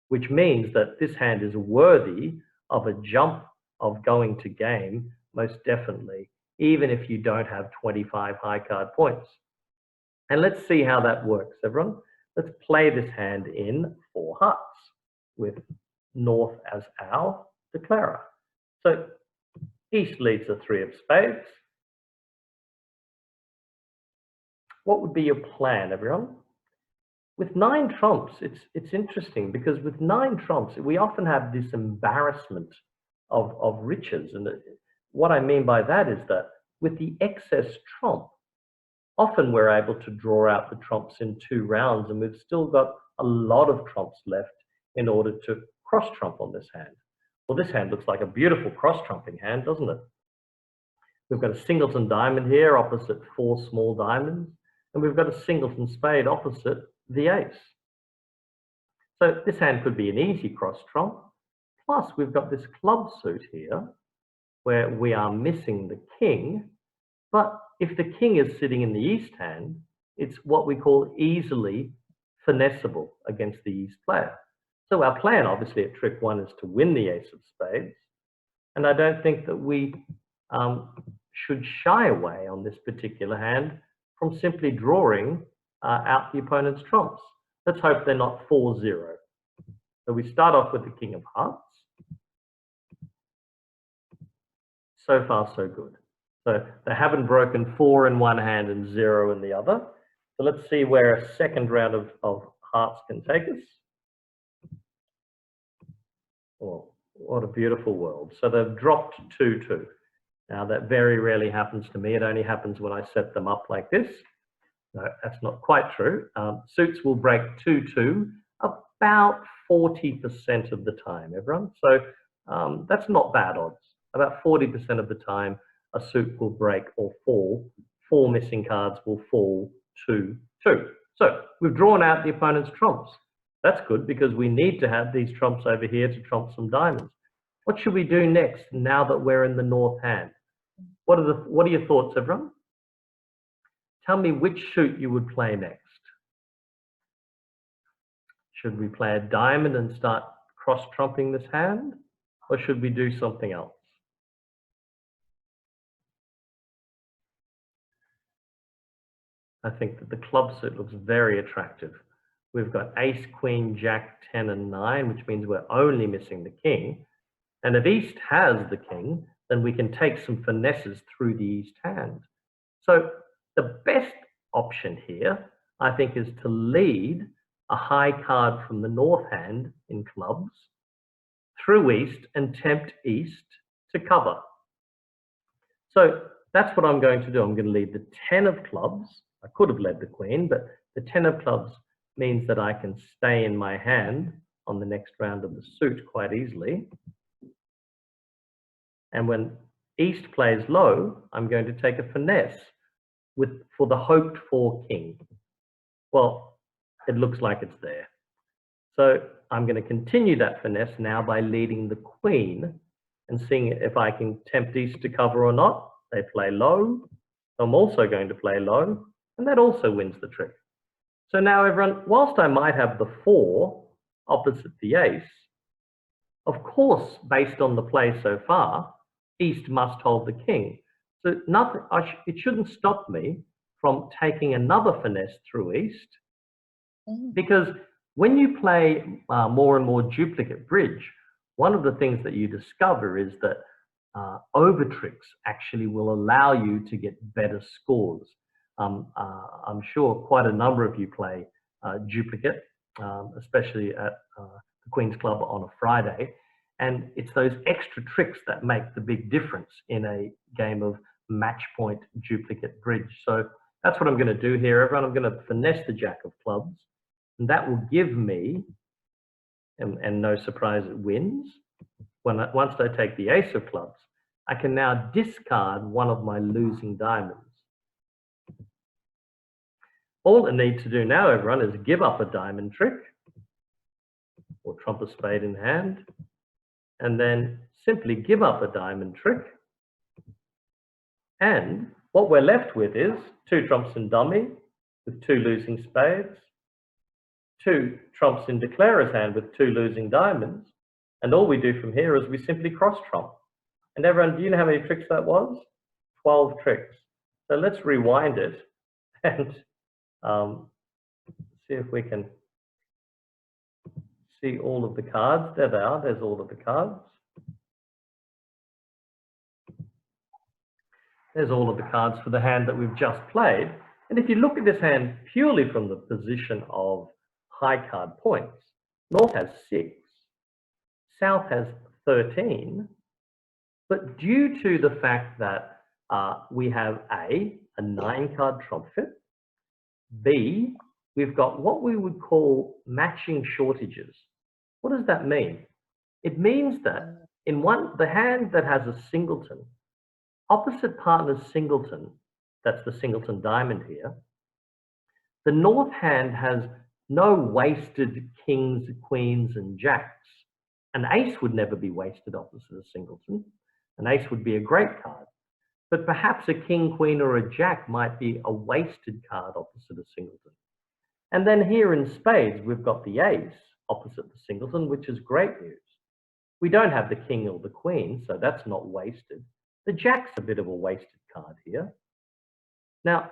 which means that this hand is worthy of a jump of going to game, most definitely, even if you don't have 25 high card points. And let's see how that works, everyone. Let's play this hand in 4 hearts with North as our declarer. So East leads a 3 of spades. What would be your plan, everyone? With 9 trumps, it's interesting because with 9 trumps, we often have this embarrassment of riches. And what I mean by that is that with the excess trump, often we're able to draw out the trumps in 2 rounds, and we've still got a lot of trumps left in order to cross trump on this hand. Well, this hand looks like a beautiful cross trumping hand, doesn't it? We've got a singleton diamond here opposite 4 small diamonds, and we've got a singleton spade opposite the ace. So this hand could be an easy cross trump. Plus we've got this club suit here where we are missing the king. But if the king is sitting in the east hand, it's what we call easily finessable against the east player. So our plan obviously at trick 1 is to win the ace of spades. And I don't think that we should shy away on this particular hand from simply drawing out the opponent's trumps. Let's hope they're not 4-0. So we start off with the king of hearts. So far, so good. So they haven't broken 4 in one hand and 0 in the other. So let's see where a second round of hearts can take us. Oh, what a beautiful world. So they've dropped 2-2. Now that very rarely happens to me. It only happens when I set them up like this. No, that's not quite true. Suits will break 2-2 about 40% of the time, everyone. So that's not bad odds. About 40% of the time, a suit will break or fall. 4 missing cards will fall to 2. So we've drawn out the opponent's trumps. That's good because we need to have these trumps over here to trump some diamonds. What should we do next now that we're in the north hand? What are your thoughts, everyone? Tell me which suit you would play next. Should we play a diamond and start cross-trumping this hand? Or should we do something else? I think that the club suit looks very attractive. We've got ace, queen, jack, 10, and 9, which means we're only missing the king. And if East has the king, then we can take some finesses through the East hand. So the best option here, I think, is to lead a high card from the north hand in clubs through east and tempt east to cover. So that's what I'm going to do. I'm going to lead the 10 of clubs. I could have led the queen, but the 10 of clubs means that I can stay in my hand on the next round of the suit quite easily. And when east plays low, I'm going to take a finesse for the hoped for king. Well, it looks like it's there. So I'm going to continue that finesse now by leading the queen and seeing if I can tempt east to cover or not. They play low. I'm also going to play low, and that also wins the trick. So now everyone, whilst I might have the 4 opposite the ace, of course, based on the play so far, east must hold the king. So nothing, it shouldn't stop me from taking another finesse through east, because when you play more and more duplicate bridge, one of the things that you discover is that over tricks actually will allow you to get better scores. I'm sure quite a number of you play duplicate, especially at the Queen's Club on a Friday. And it's those extra tricks that make the big difference in a game of match point duplicate bridge. So that's what I'm going to do here, everyone. I'm going to finesse the jack of clubs, and that will give me, and no surprise, it wins. Once I take the ace of clubs, I can now discard one of my losing diamonds. All I need to do now, everyone, is give up a diamond trick, or trump a spade in hand, and then simply give up a diamond trick. And what we're left with is 2 trumps in dummy with 2 losing spades, 2 trumps in declarer's hand with 2 losing diamonds, and all we do from here is we simply cross trump. And everyone, do you know how many tricks that was? 12 tricks. So let's rewind it and see if we can see all of the cards. There they are. There's all of the cards. There's all of the cards for the hand that we've just played. And if you look at this hand purely from the position of high card points, North has 6, South has 13, but due to the fact that we have a 9-card trump fit, B, we've got what we would call matching shortages. What does that mean? It means that in the hand that has a singleton, opposite partner's singleton, that's the singleton diamond here, the North hand has no wasted kings, queens, and jacks. An ace would never be wasted opposite a singleton. An ace would be a great card. But perhaps a king, queen, or a jack might be a wasted card opposite a singleton. And then here in spades, we've got the ace opposite the singleton, which is great news. We don't have the king or the queen, so that's not wasted. The jack's a bit of a wasted card here. Now,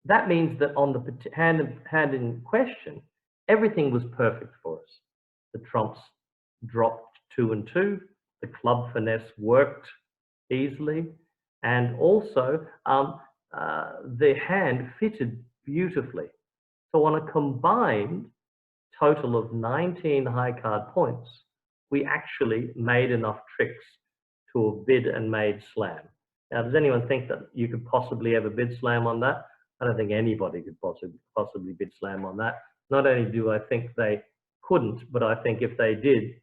that means that on the hand in question, everything was perfect for us. The trumps dropped 2 and 2. The club finesse worked easily. And also, the hand fitted beautifully. So on a combined total of 19 high card points, we actually made enough tricks to have bid and made slam. Now, does anyone think that you could possibly ever bid slam on that? I don't think anybody could possibly bid slam on that. Not only do I think they couldn't, but I think if they did,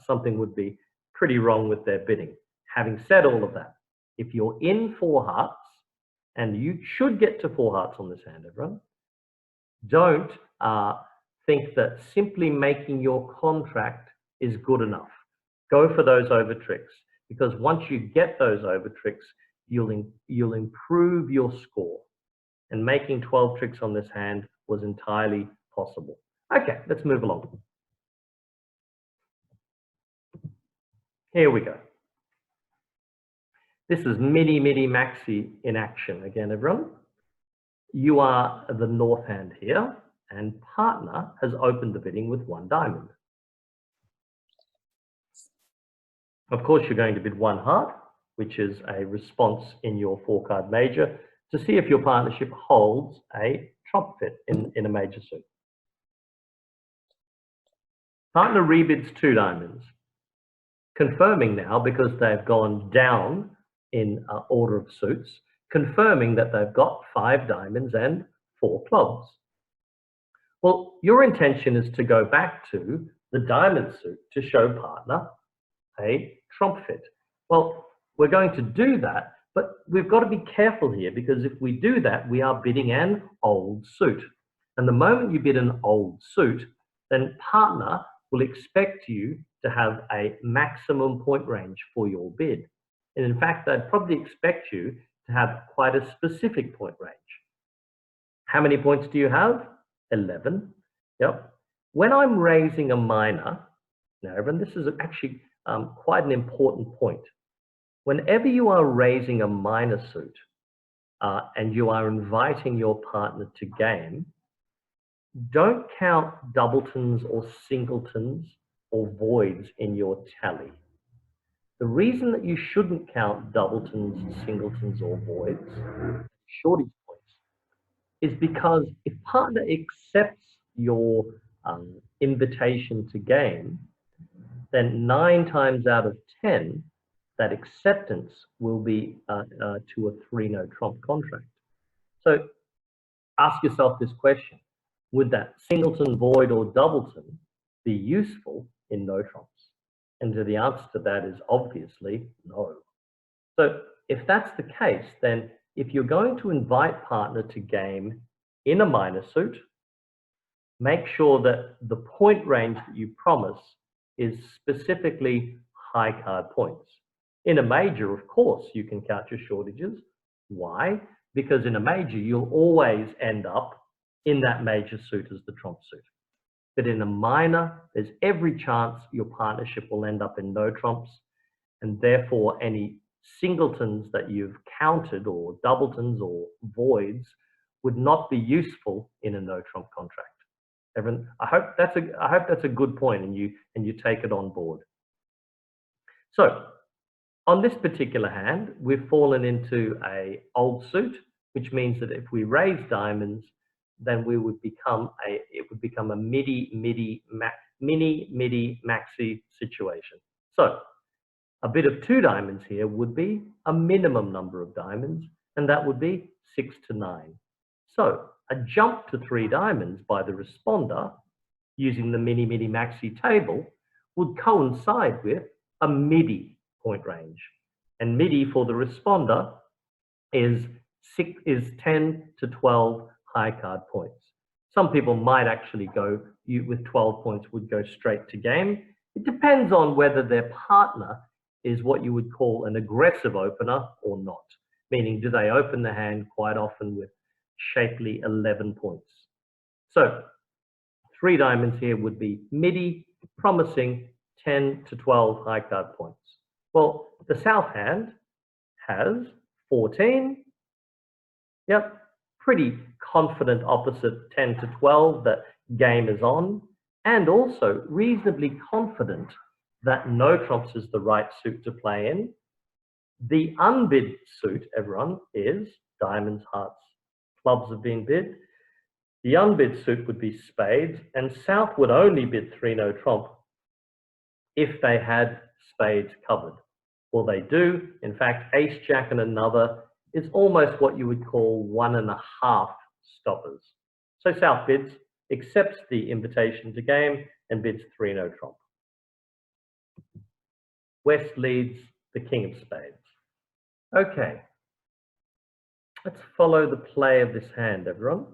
something would be pretty wrong with their bidding. Having said all of that, if you're in 4 hearts, and you should get to 4 hearts on this hand, everyone, don't think that simply making your contract is good enough. Go for those over tricks, because once you get those over tricks, you'll improve your score. And making 12 tricks on this hand was entirely possible. Okay, let's move along. Here we go. This is Midi, MAXI in action again, everyone. You are the North hand here, and partner has opened the bidding with 1 diamond. Of course, you're going to bid 1 heart, which is a response in your 4-card major, to see if your partnership holds a trump fit in a major suit. Partner rebids 2 diamonds, confirming now, because they've gone down in order of suits, confirming that they've got 5 diamonds and 4 clubs. Well, your intention is to go back to the diamond suit to show partner a trump fit. Well, we're going to do that, but we've got to be careful here, because if we do that, we are bidding an old suit. And the moment you bid an old suit, then partner will expect you to have a maximum point range for your bid. And in fact, they'd probably expect you to have quite a specific point range. How many points do you have? 11. Yep. When I'm raising a minor, now everyone, this is actually quite an important point. Whenever you are raising a minor suit and you are inviting your partner to game, don't count doubletons or singletons or voids in your tally. The reason that you shouldn't count doubletons, singletons, or voids, shortage points, is because if partner accepts your invitation to game, then 9 times out of 10, that acceptance will be to a 3-no trump contract. So ask yourself this question: would that singleton, void, or doubleton be useful in no trumps? And the answer to that is obviously no. So if that's the case, then if you're going to invite partner to game in a minor suit, make sure that the point range that you promise is specifically high card points. In a major, of course, you can count your shortages. Why? Because in a major, you'll always end up in that major suit as the trump suit. But in a minor, there's every chance your partnership will end up in no trumps, and therefore any singletons that you've counted or doubletons or voids would not be useful in a no trump contract. Everyone, I hope that's a good point, and you take it on board. So on this particular hand, we've fallen into a old suit, which means that if we raise diamonds, then it would become a mini Midi MAXI situation. So a bid of 2 diamonds here would be a minimum number of diamonds, and that would be 6 to 9. So a jump to 3 diamonds by the responder using the Midi MAXI table would coincide with a Midi point range. And Midi for the responder is 10 to 12 high card points. Some people might actually go with 12 points, would go straight to game. It depends on whether their partner is what you would call an aggressive opener or not, meaning do they open the hand quite often with shapely 11 points. So 3 diamonds here would be Midi, promising 10 to 12 high card points. Well, the south hand has 14. Yep, pretty confident opposite 10 to 12 that game is on, and also reasonably confident that no trumps is the right suit to play in. The unbid suit, everyone, is diamonds, hearts, clubs have been bid. The unbid suit would be spades, and south would only bid 3-no trump if they had spades covered. Well, they do. In fact, ace, jack, and another is almost what you would call 1.5 stoppers. So south bids, accepts the invitation to game, and bids 3-no trump. West leads the king of spades. Okay, let's follow the play of this hand, everyone.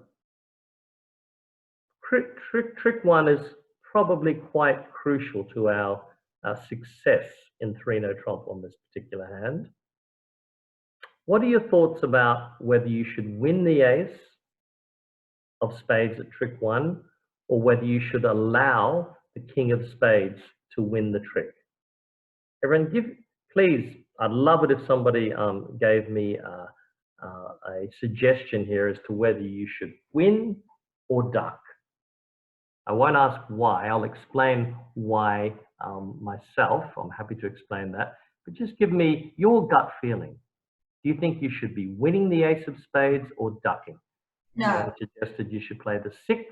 Trick 1 is probably quite crucial to our success in 3-no trump on this particular hand. What are your thoughts about whether you should win the ace of spades at trick 1, or whether you should allow the king of spades to win the trick? Everyone, please, I'd love it if somebody gave me a suggestion here as to whether you should win or duck. I won't ask why. I'll explain why myself. I'm happy to explain that. but just give me your gut feeling. Do you think you should be winning the ace of spades or ducking? No. I suggested you should play the 6.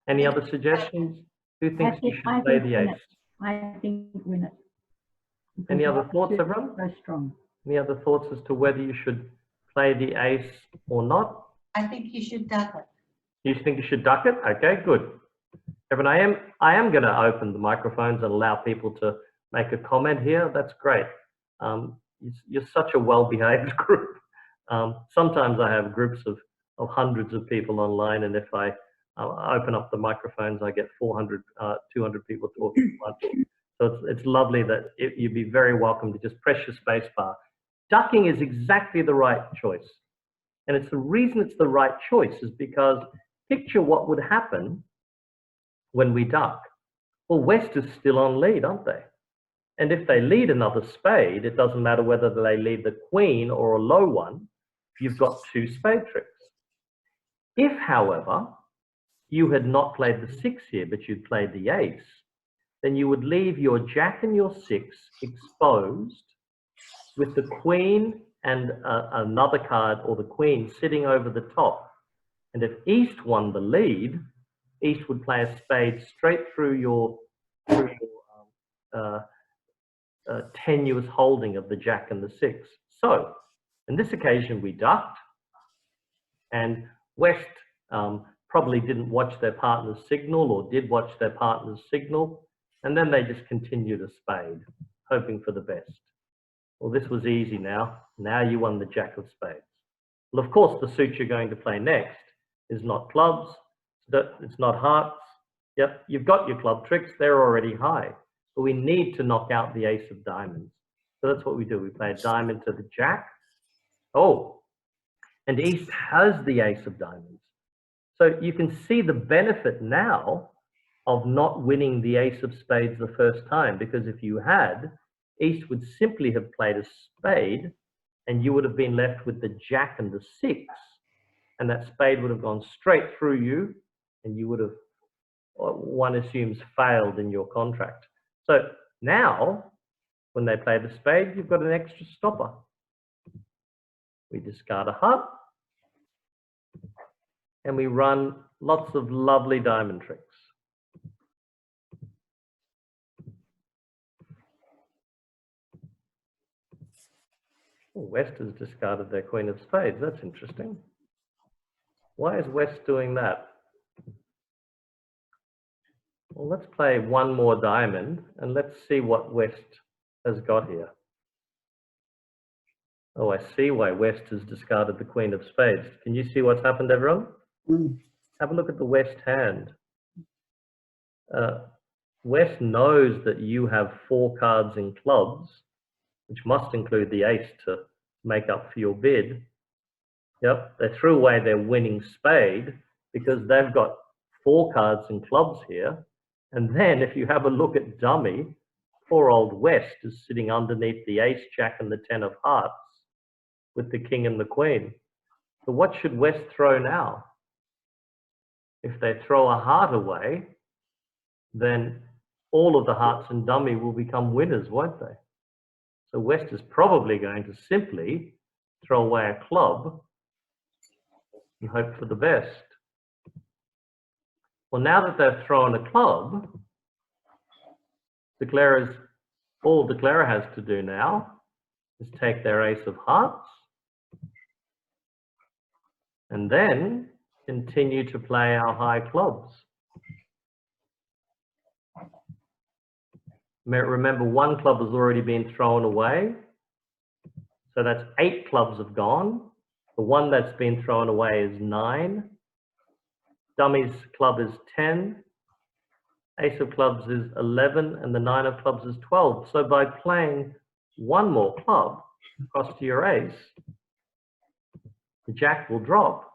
Any other suggestions? Who thinks you should play the ace? I think win it. Any other thoughts, everyone? So strong. Any other thoughts as to whether you should play the ace or not? I think you should duck it. You think you should duck it? Okay, good. Everyone, I am going to open the microphones and allow people to make a comment here. That's great. You're such a well-behaved group. Sometimes I have groups of hundreds of people online, and if I open up the microphones, I get 400, 200 people talking at once. So it's lovely that you'd be very welcome to just press your space bar. Ducking is exactly the right choice. And it's the reason it's the right choice is because picture what would happen when we duck. Well, West is still on lead, aren't they? And if they lead another spade, it doesn't matter whether they lead the queen or a low one, you've got 2 spade tricks. If, however, you had not played the 6 here, but you'd played the ace, then you would leave your jack and your 6 exposed with the queen and another card or the queen sitting over the top. And if East won the lead, East would play a spade straight through your tenuous holding of the jack and the 6. So, in this occasion, we ducked, and West probably didn't watch their partner's signal or did watch their partner's signal, and then they just continued a spade, hoping for the best. Well, this was easy now. Now you won the jack of spades. Well, of course, the suit you're going to play next is not clubs, it's not hearts. Yep, you've got your club tricks, they're already high. But we need to knock out the ace of diamonds. So that's what we do. We play a diamond to the jack. Oh, and East has the ace of diamonds. So you can see the benefit now of not winning the ace of spades the first time, because if you had, East would simply have played a spade and you would have been left with the jack and the 6, and that spade would have gone straight through you and you would have, one assumes, failed in your contract. So now, when they play the spade, you've got an extra stopper. We discard a heart, and we run lots of lovely diamond tricks. Oh, West has discarded their queen of spades. That's interesting. Why is West doing that? Well, let's play one more diamond and let's see what West has got here. Oh, I see why West has discarded the queen of spades. Can you see what's happened, everyone? Have a look at the West hand. West knows that you have 4 cards in clubs, which must include the ace to make up for your bid. Yep, they threw away their winning spade because they've got 4 cards in clubs here. And then if you have a look at dummy, poor old West is sitting underneath the ace, jack, and the 10 of hearts with the king and the queen. So what should West throw now? If they throw a heart away, then all of the hearts and dummy will become winners, won't they? So West is probably going to simply throw away a club and hope for the best. Well, now that they've thrown a club, all declarer has to do now is take their ace of hearts and then continue to play our high clubs. Remember, 1 club has already been thrown away. So that's 8 clubs have gone. The one that's been thrown away is 9. Dummy's club is 10. Ace of clubs is 11, and the 9 of clubs is 12. So by playing 1 more club across to your ace, the jack will drop.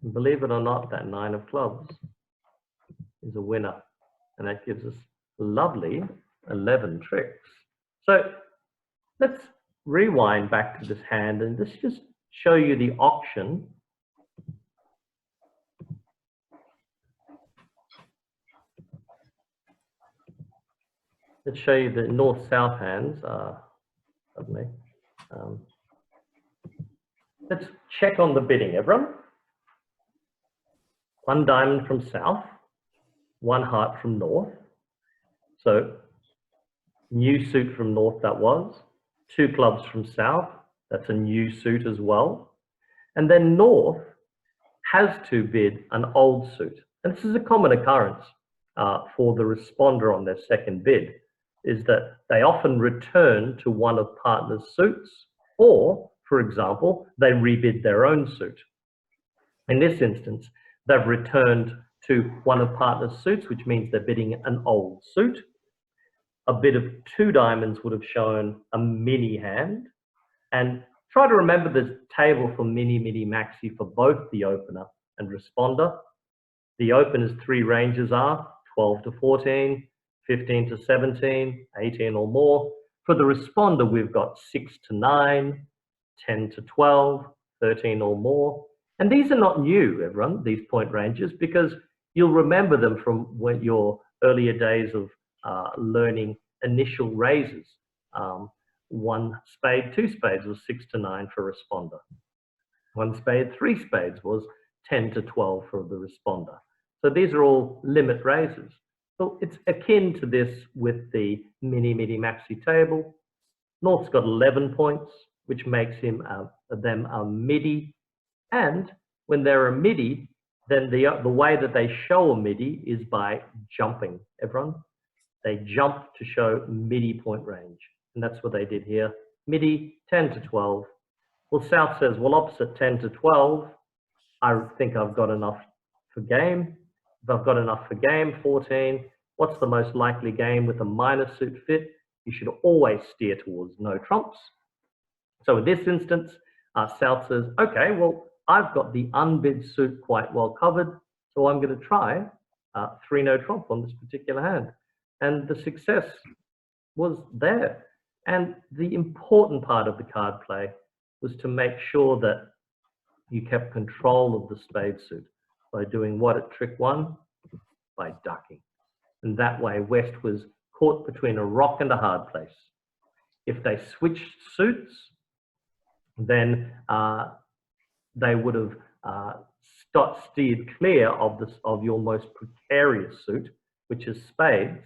And believe it or not, that 9 of clubs is a winner. And that gives us lovely 11 tricks. So let's rewind back to this hand and let's just show you the auction. Let's show you the north-south hands. Pardon me. Let's check on the bidding, everyone. One diamond from south, one heart from north. So new suit from north that was. Two clubs from south, that's a new suit as well. And then north has to bid an old suit. And this is a common occurrence for the responder on their second bid, is that they often return to one of partner's suits, or, for example, they rebid their own suit. In this instance, they've returned to one of partner's suits, which means they're bidding an old suit. A bid of two diamonds would have shown a mini hand. And try to remember the table for mini, midi, maxi for both the opener and responder. The opener's three ranges are 12 to 14, 15 to 17, 18 or more. For the responder, we've got 6 to 9, 10 to 12, 13 or more. And these are not new, everyone, these point ranges, because you'll remember them from your earlier days of learning initial raises. One spade, two spades was 6 to 9 for responder. One spade, three spades was 10 to 12 for the responder. So these are all limit raises. So it's akin to this with the mini, midi, maxi table. North's got 11 points, which makes them a midi. And when they're a midi, then the way that they show a midi is by jumping, everyone. They jump to show midi point range. And that's what they did here. Midi, 10 to 12. Well, South says, well, opposite 10 to 12, I think I've got enough for game. If I've got enough for game, 14, what's the most likely game with a minor suit fit? You should always steer towards no trumps. So in this instance, South says, okay, well, I've got the unbid suit quite well covered, so I'm going to try 3 no trump on this particular hand. And the success was there. And the important part of the card play was to make sure that you kept control of the spade suit by doing what at trick 1? By ducking. And that way, West was caught between a rock and a hard place. If they switched suits, then they would have steered clear of your most precarious suit, which is spades.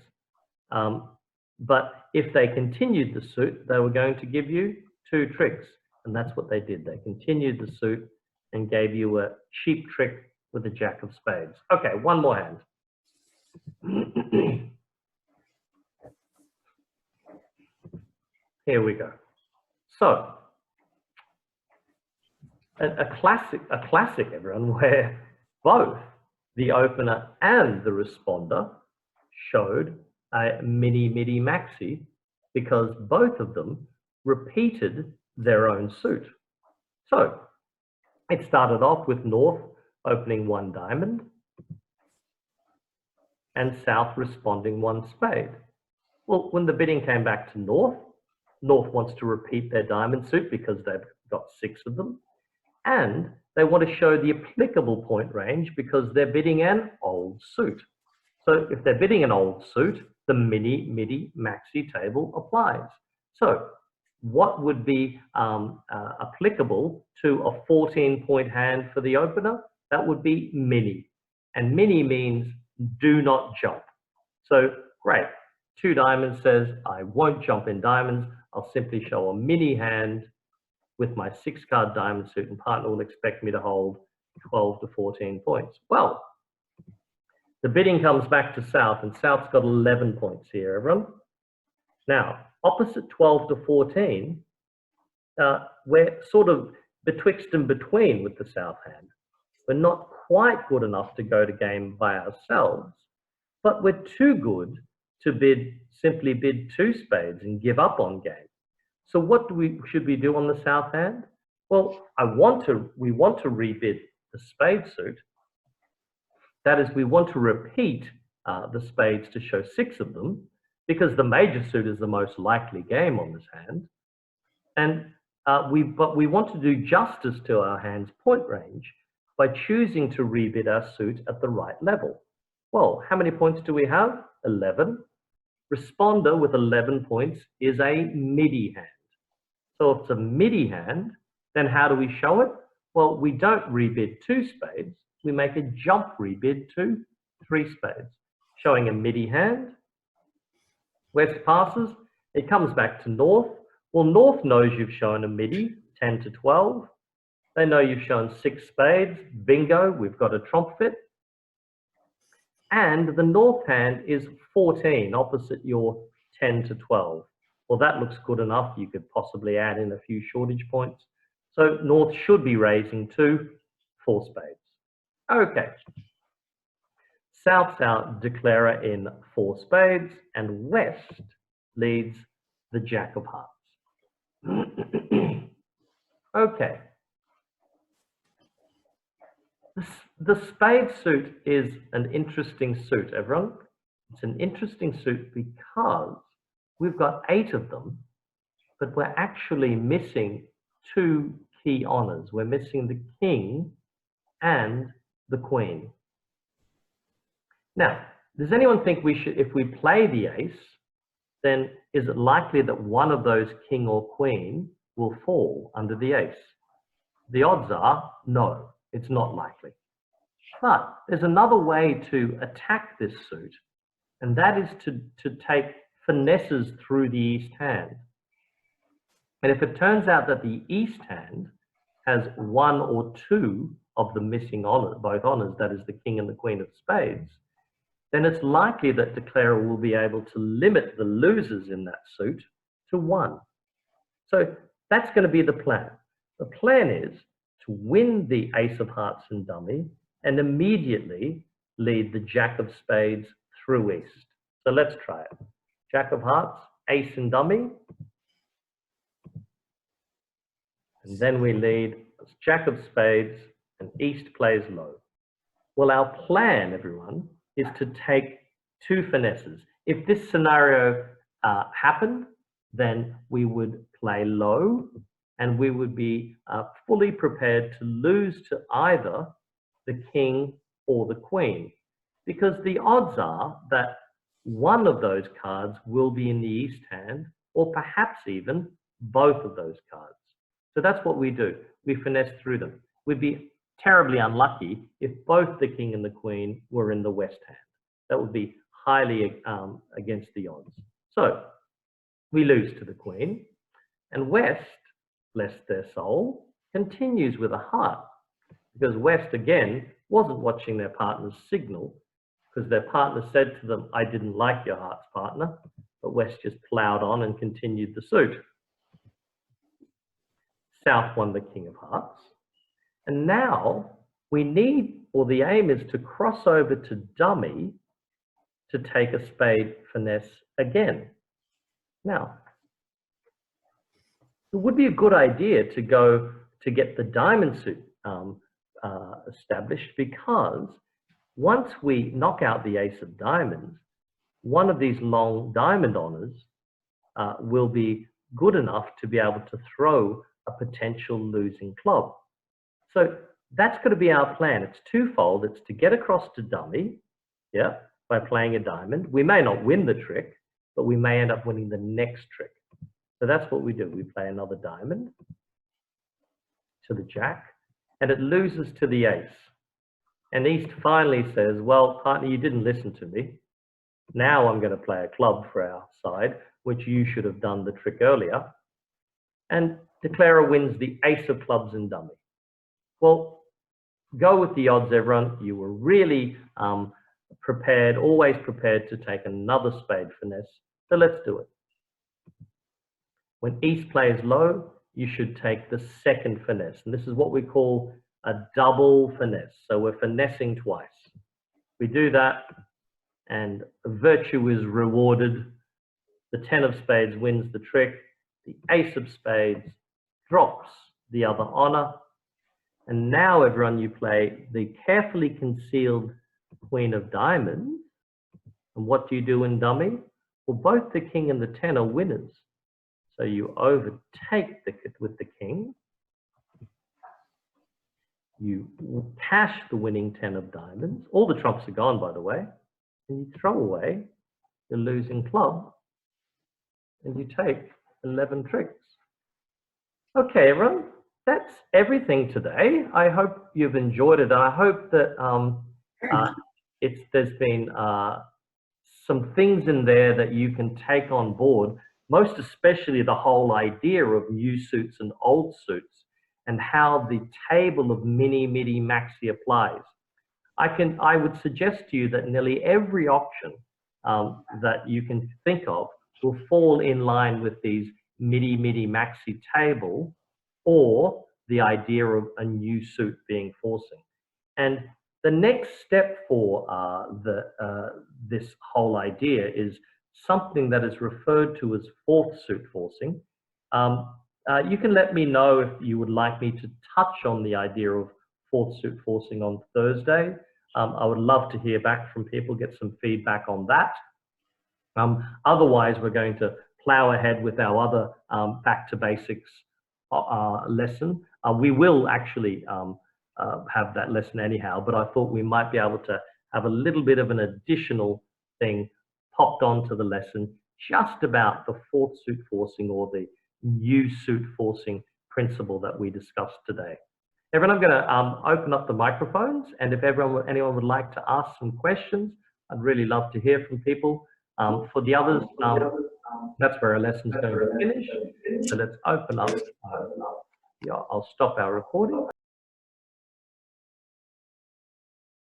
But if they continued the suit, they were going to give you 2 tricks. And that's what they did. They continued the suit and gave you a cheap trick with a jack of spades. Okay, one more hand. Here we go. So, a classic, everyone, where both the opener and the responder showed a mini, midi, maxi, because both of them repeated their own suit. So, it started off with North opening 1 diamond and South responding 1 spade. Well, when the bidding came back to North, North wants to repeat their diamond suit because they've got 6 of them. And they want to show the applicable point range because they're bidding an old suit. So if they're bidding an old suit, the mini, midi, maxi table applies. So what would be applicable to a 14-point hand for the opener? That would be mini. And mini means do not jump. So great. 2 diamonds says, I won't jump in diamonds. I'll simply show a mini hand with my 6-card diamond suit, and partner will expect me to hold 12 to 14 points. Well, the bidding comes back to South, and South's got 11 points here, everyone. Now, opposite 12 to 14, we're sort of betwixt and between with the South hand. We're not quite good enough to go to game by ourselves, but we're too good to simply bid 2 spades and give up on game. So what should we do on the South hand? Well, we want to rebid the spade suit. That is, we want to repeat the spades to show 6 of them, because the major suit is the most likely game on this hand. And but we want to do justice to our hand's point range by choosing to rebid our suit at the right level. Well, how many points do we have? 11. Responder with 11 points is a Midi hand. So if it's a Midi hand, then how do we show it? Well, we don't rebid 2 spades. We make a jump rebid to 3 spades, showing a Midi hand. West passes, it comes back to North. Well, North knows you've shown a Midi, 10 to 12. They know you've shown 6 spades. Bingo, we've got a trump fit. And the North hand is 14, opposite your 10 to 12. Well, that looks good enough. You could possibly add in a few shortage points. So North should be raising to 4 spades. Okay. South's out declarer in 4 spades, and West leads the Jack of Hearts. Okay. The spade suit is an interesting suit, everyone. It's an interesting suit because we've got 8 of them, but we're actually missing 2 key honors. We're missing the king and the queen. Now, does anyone think we should, if we play the ace, then is it likely that one of those king or queen will fall under the ace? The odds are no, it's not likely. But there's another way to attack this suit, and that is to take finesses through the east hand. And if it turns out that the east hand has 1 or 2 of the missing honors, both honors, that is the king and the queen of spades, then it's likely that declarer will be able to limit the losers in that suit to 1. So that's going to be the plan. The plan is to win the ace of hearts and dummy and immediately lead the jack of spades through east. So let's try it. Jack of hearts, ace and dummy. And then we lead jack of spades and east plays low. Well, our plan, everyone, is to take 2 finesses. If this scenario happened, then we would play low and we would be fully prepared to lose to either the king or the queen, because the odds are that one of those cards will be in the east hand, or perhaps even both of those cards. So that's what we do. We finesse through them. We'd be terribly unlucky if both the king and the queen were in the west hand. That would be highly against the odds. So we lose to the queen, and West, bless their soul, continues with a heart, because West again wasn't watching their partner's signal, because their partner said to them, I didn't like your heart's partner, but West just plowed on and continued the suit. South won the king of hearts. And now we need, or the aim is to cross over to dummy to take a spade finesse again. Now, it would be a good idea to go to get the diamond suit established, because once we knock out the ace of diamonds, one of these long diamond honors will be good enough to be able to throw a potential losing club. So that's going to be our plan. It's twofold. It's to get across to dummy, yeah, by playing a diamond. We may not win the trick, but we may end up winning the next trick. So that's what we do. We play another diamond to the jack, and it loses to the ace. And East finally says, well, partner, you didn't listen to me. Now I'm going to play a club for our side, which you should have done the trick earlier. And declarer wins the ace of clubs and dummy. Well, go with the odds, everyone. You were really prepared, always prepared to take another spade finesse. So let's do it. When East plays low, you should take the second finesse. And this is what we call a double finesse. So we're finessing twice. We do that, and virtue is rewarded. The 10 of spades wins the trick. The ace of spades drops the other honor. And now, everyone, you play the carefully concealed queen of diamonds. And what do you do in dummy? Well, both the king and the 10 are winners. So you overtake with the king. You cash the winning 10 of diamonds. All the trumps are gone, by the way. And you throw away your losing club, and you take 11 tricks. Okay, everyone, that's everything today. I hope you've enjoyed it. I hope that there's been some things in there that you can take on board, most especially the whole idea of new suits and old suits and how the table of mini, midi, maxi applies. I would suggest to you that nearly every option that you can think of will fall in line with these midi, midi, maxi table or the idea of a new suit being forcing. And the next step for this whole idea is something that is referred to as fourth suit forcing. You can let me know if you would like me to touch on the idea of fourth suit forcing on Thursday. I would love to hear back from people, get some feedback on that. Otherwise, we're going to plow ahead with our other back to basics lesson. We will actually have that lesson anyhow, but I thought we might be able to have a little bit of an additional thing popped onto the lesson just about the fourth suit forcing or the new suit forcing principle that we discussed today. Everyone, I'm going to open up the microphones, and if anyone would like to ask some questions, I'd really love to hear from people. For the others, that's where our lesson's going to finish. So let's open up. Yeah, I'll stop our recording.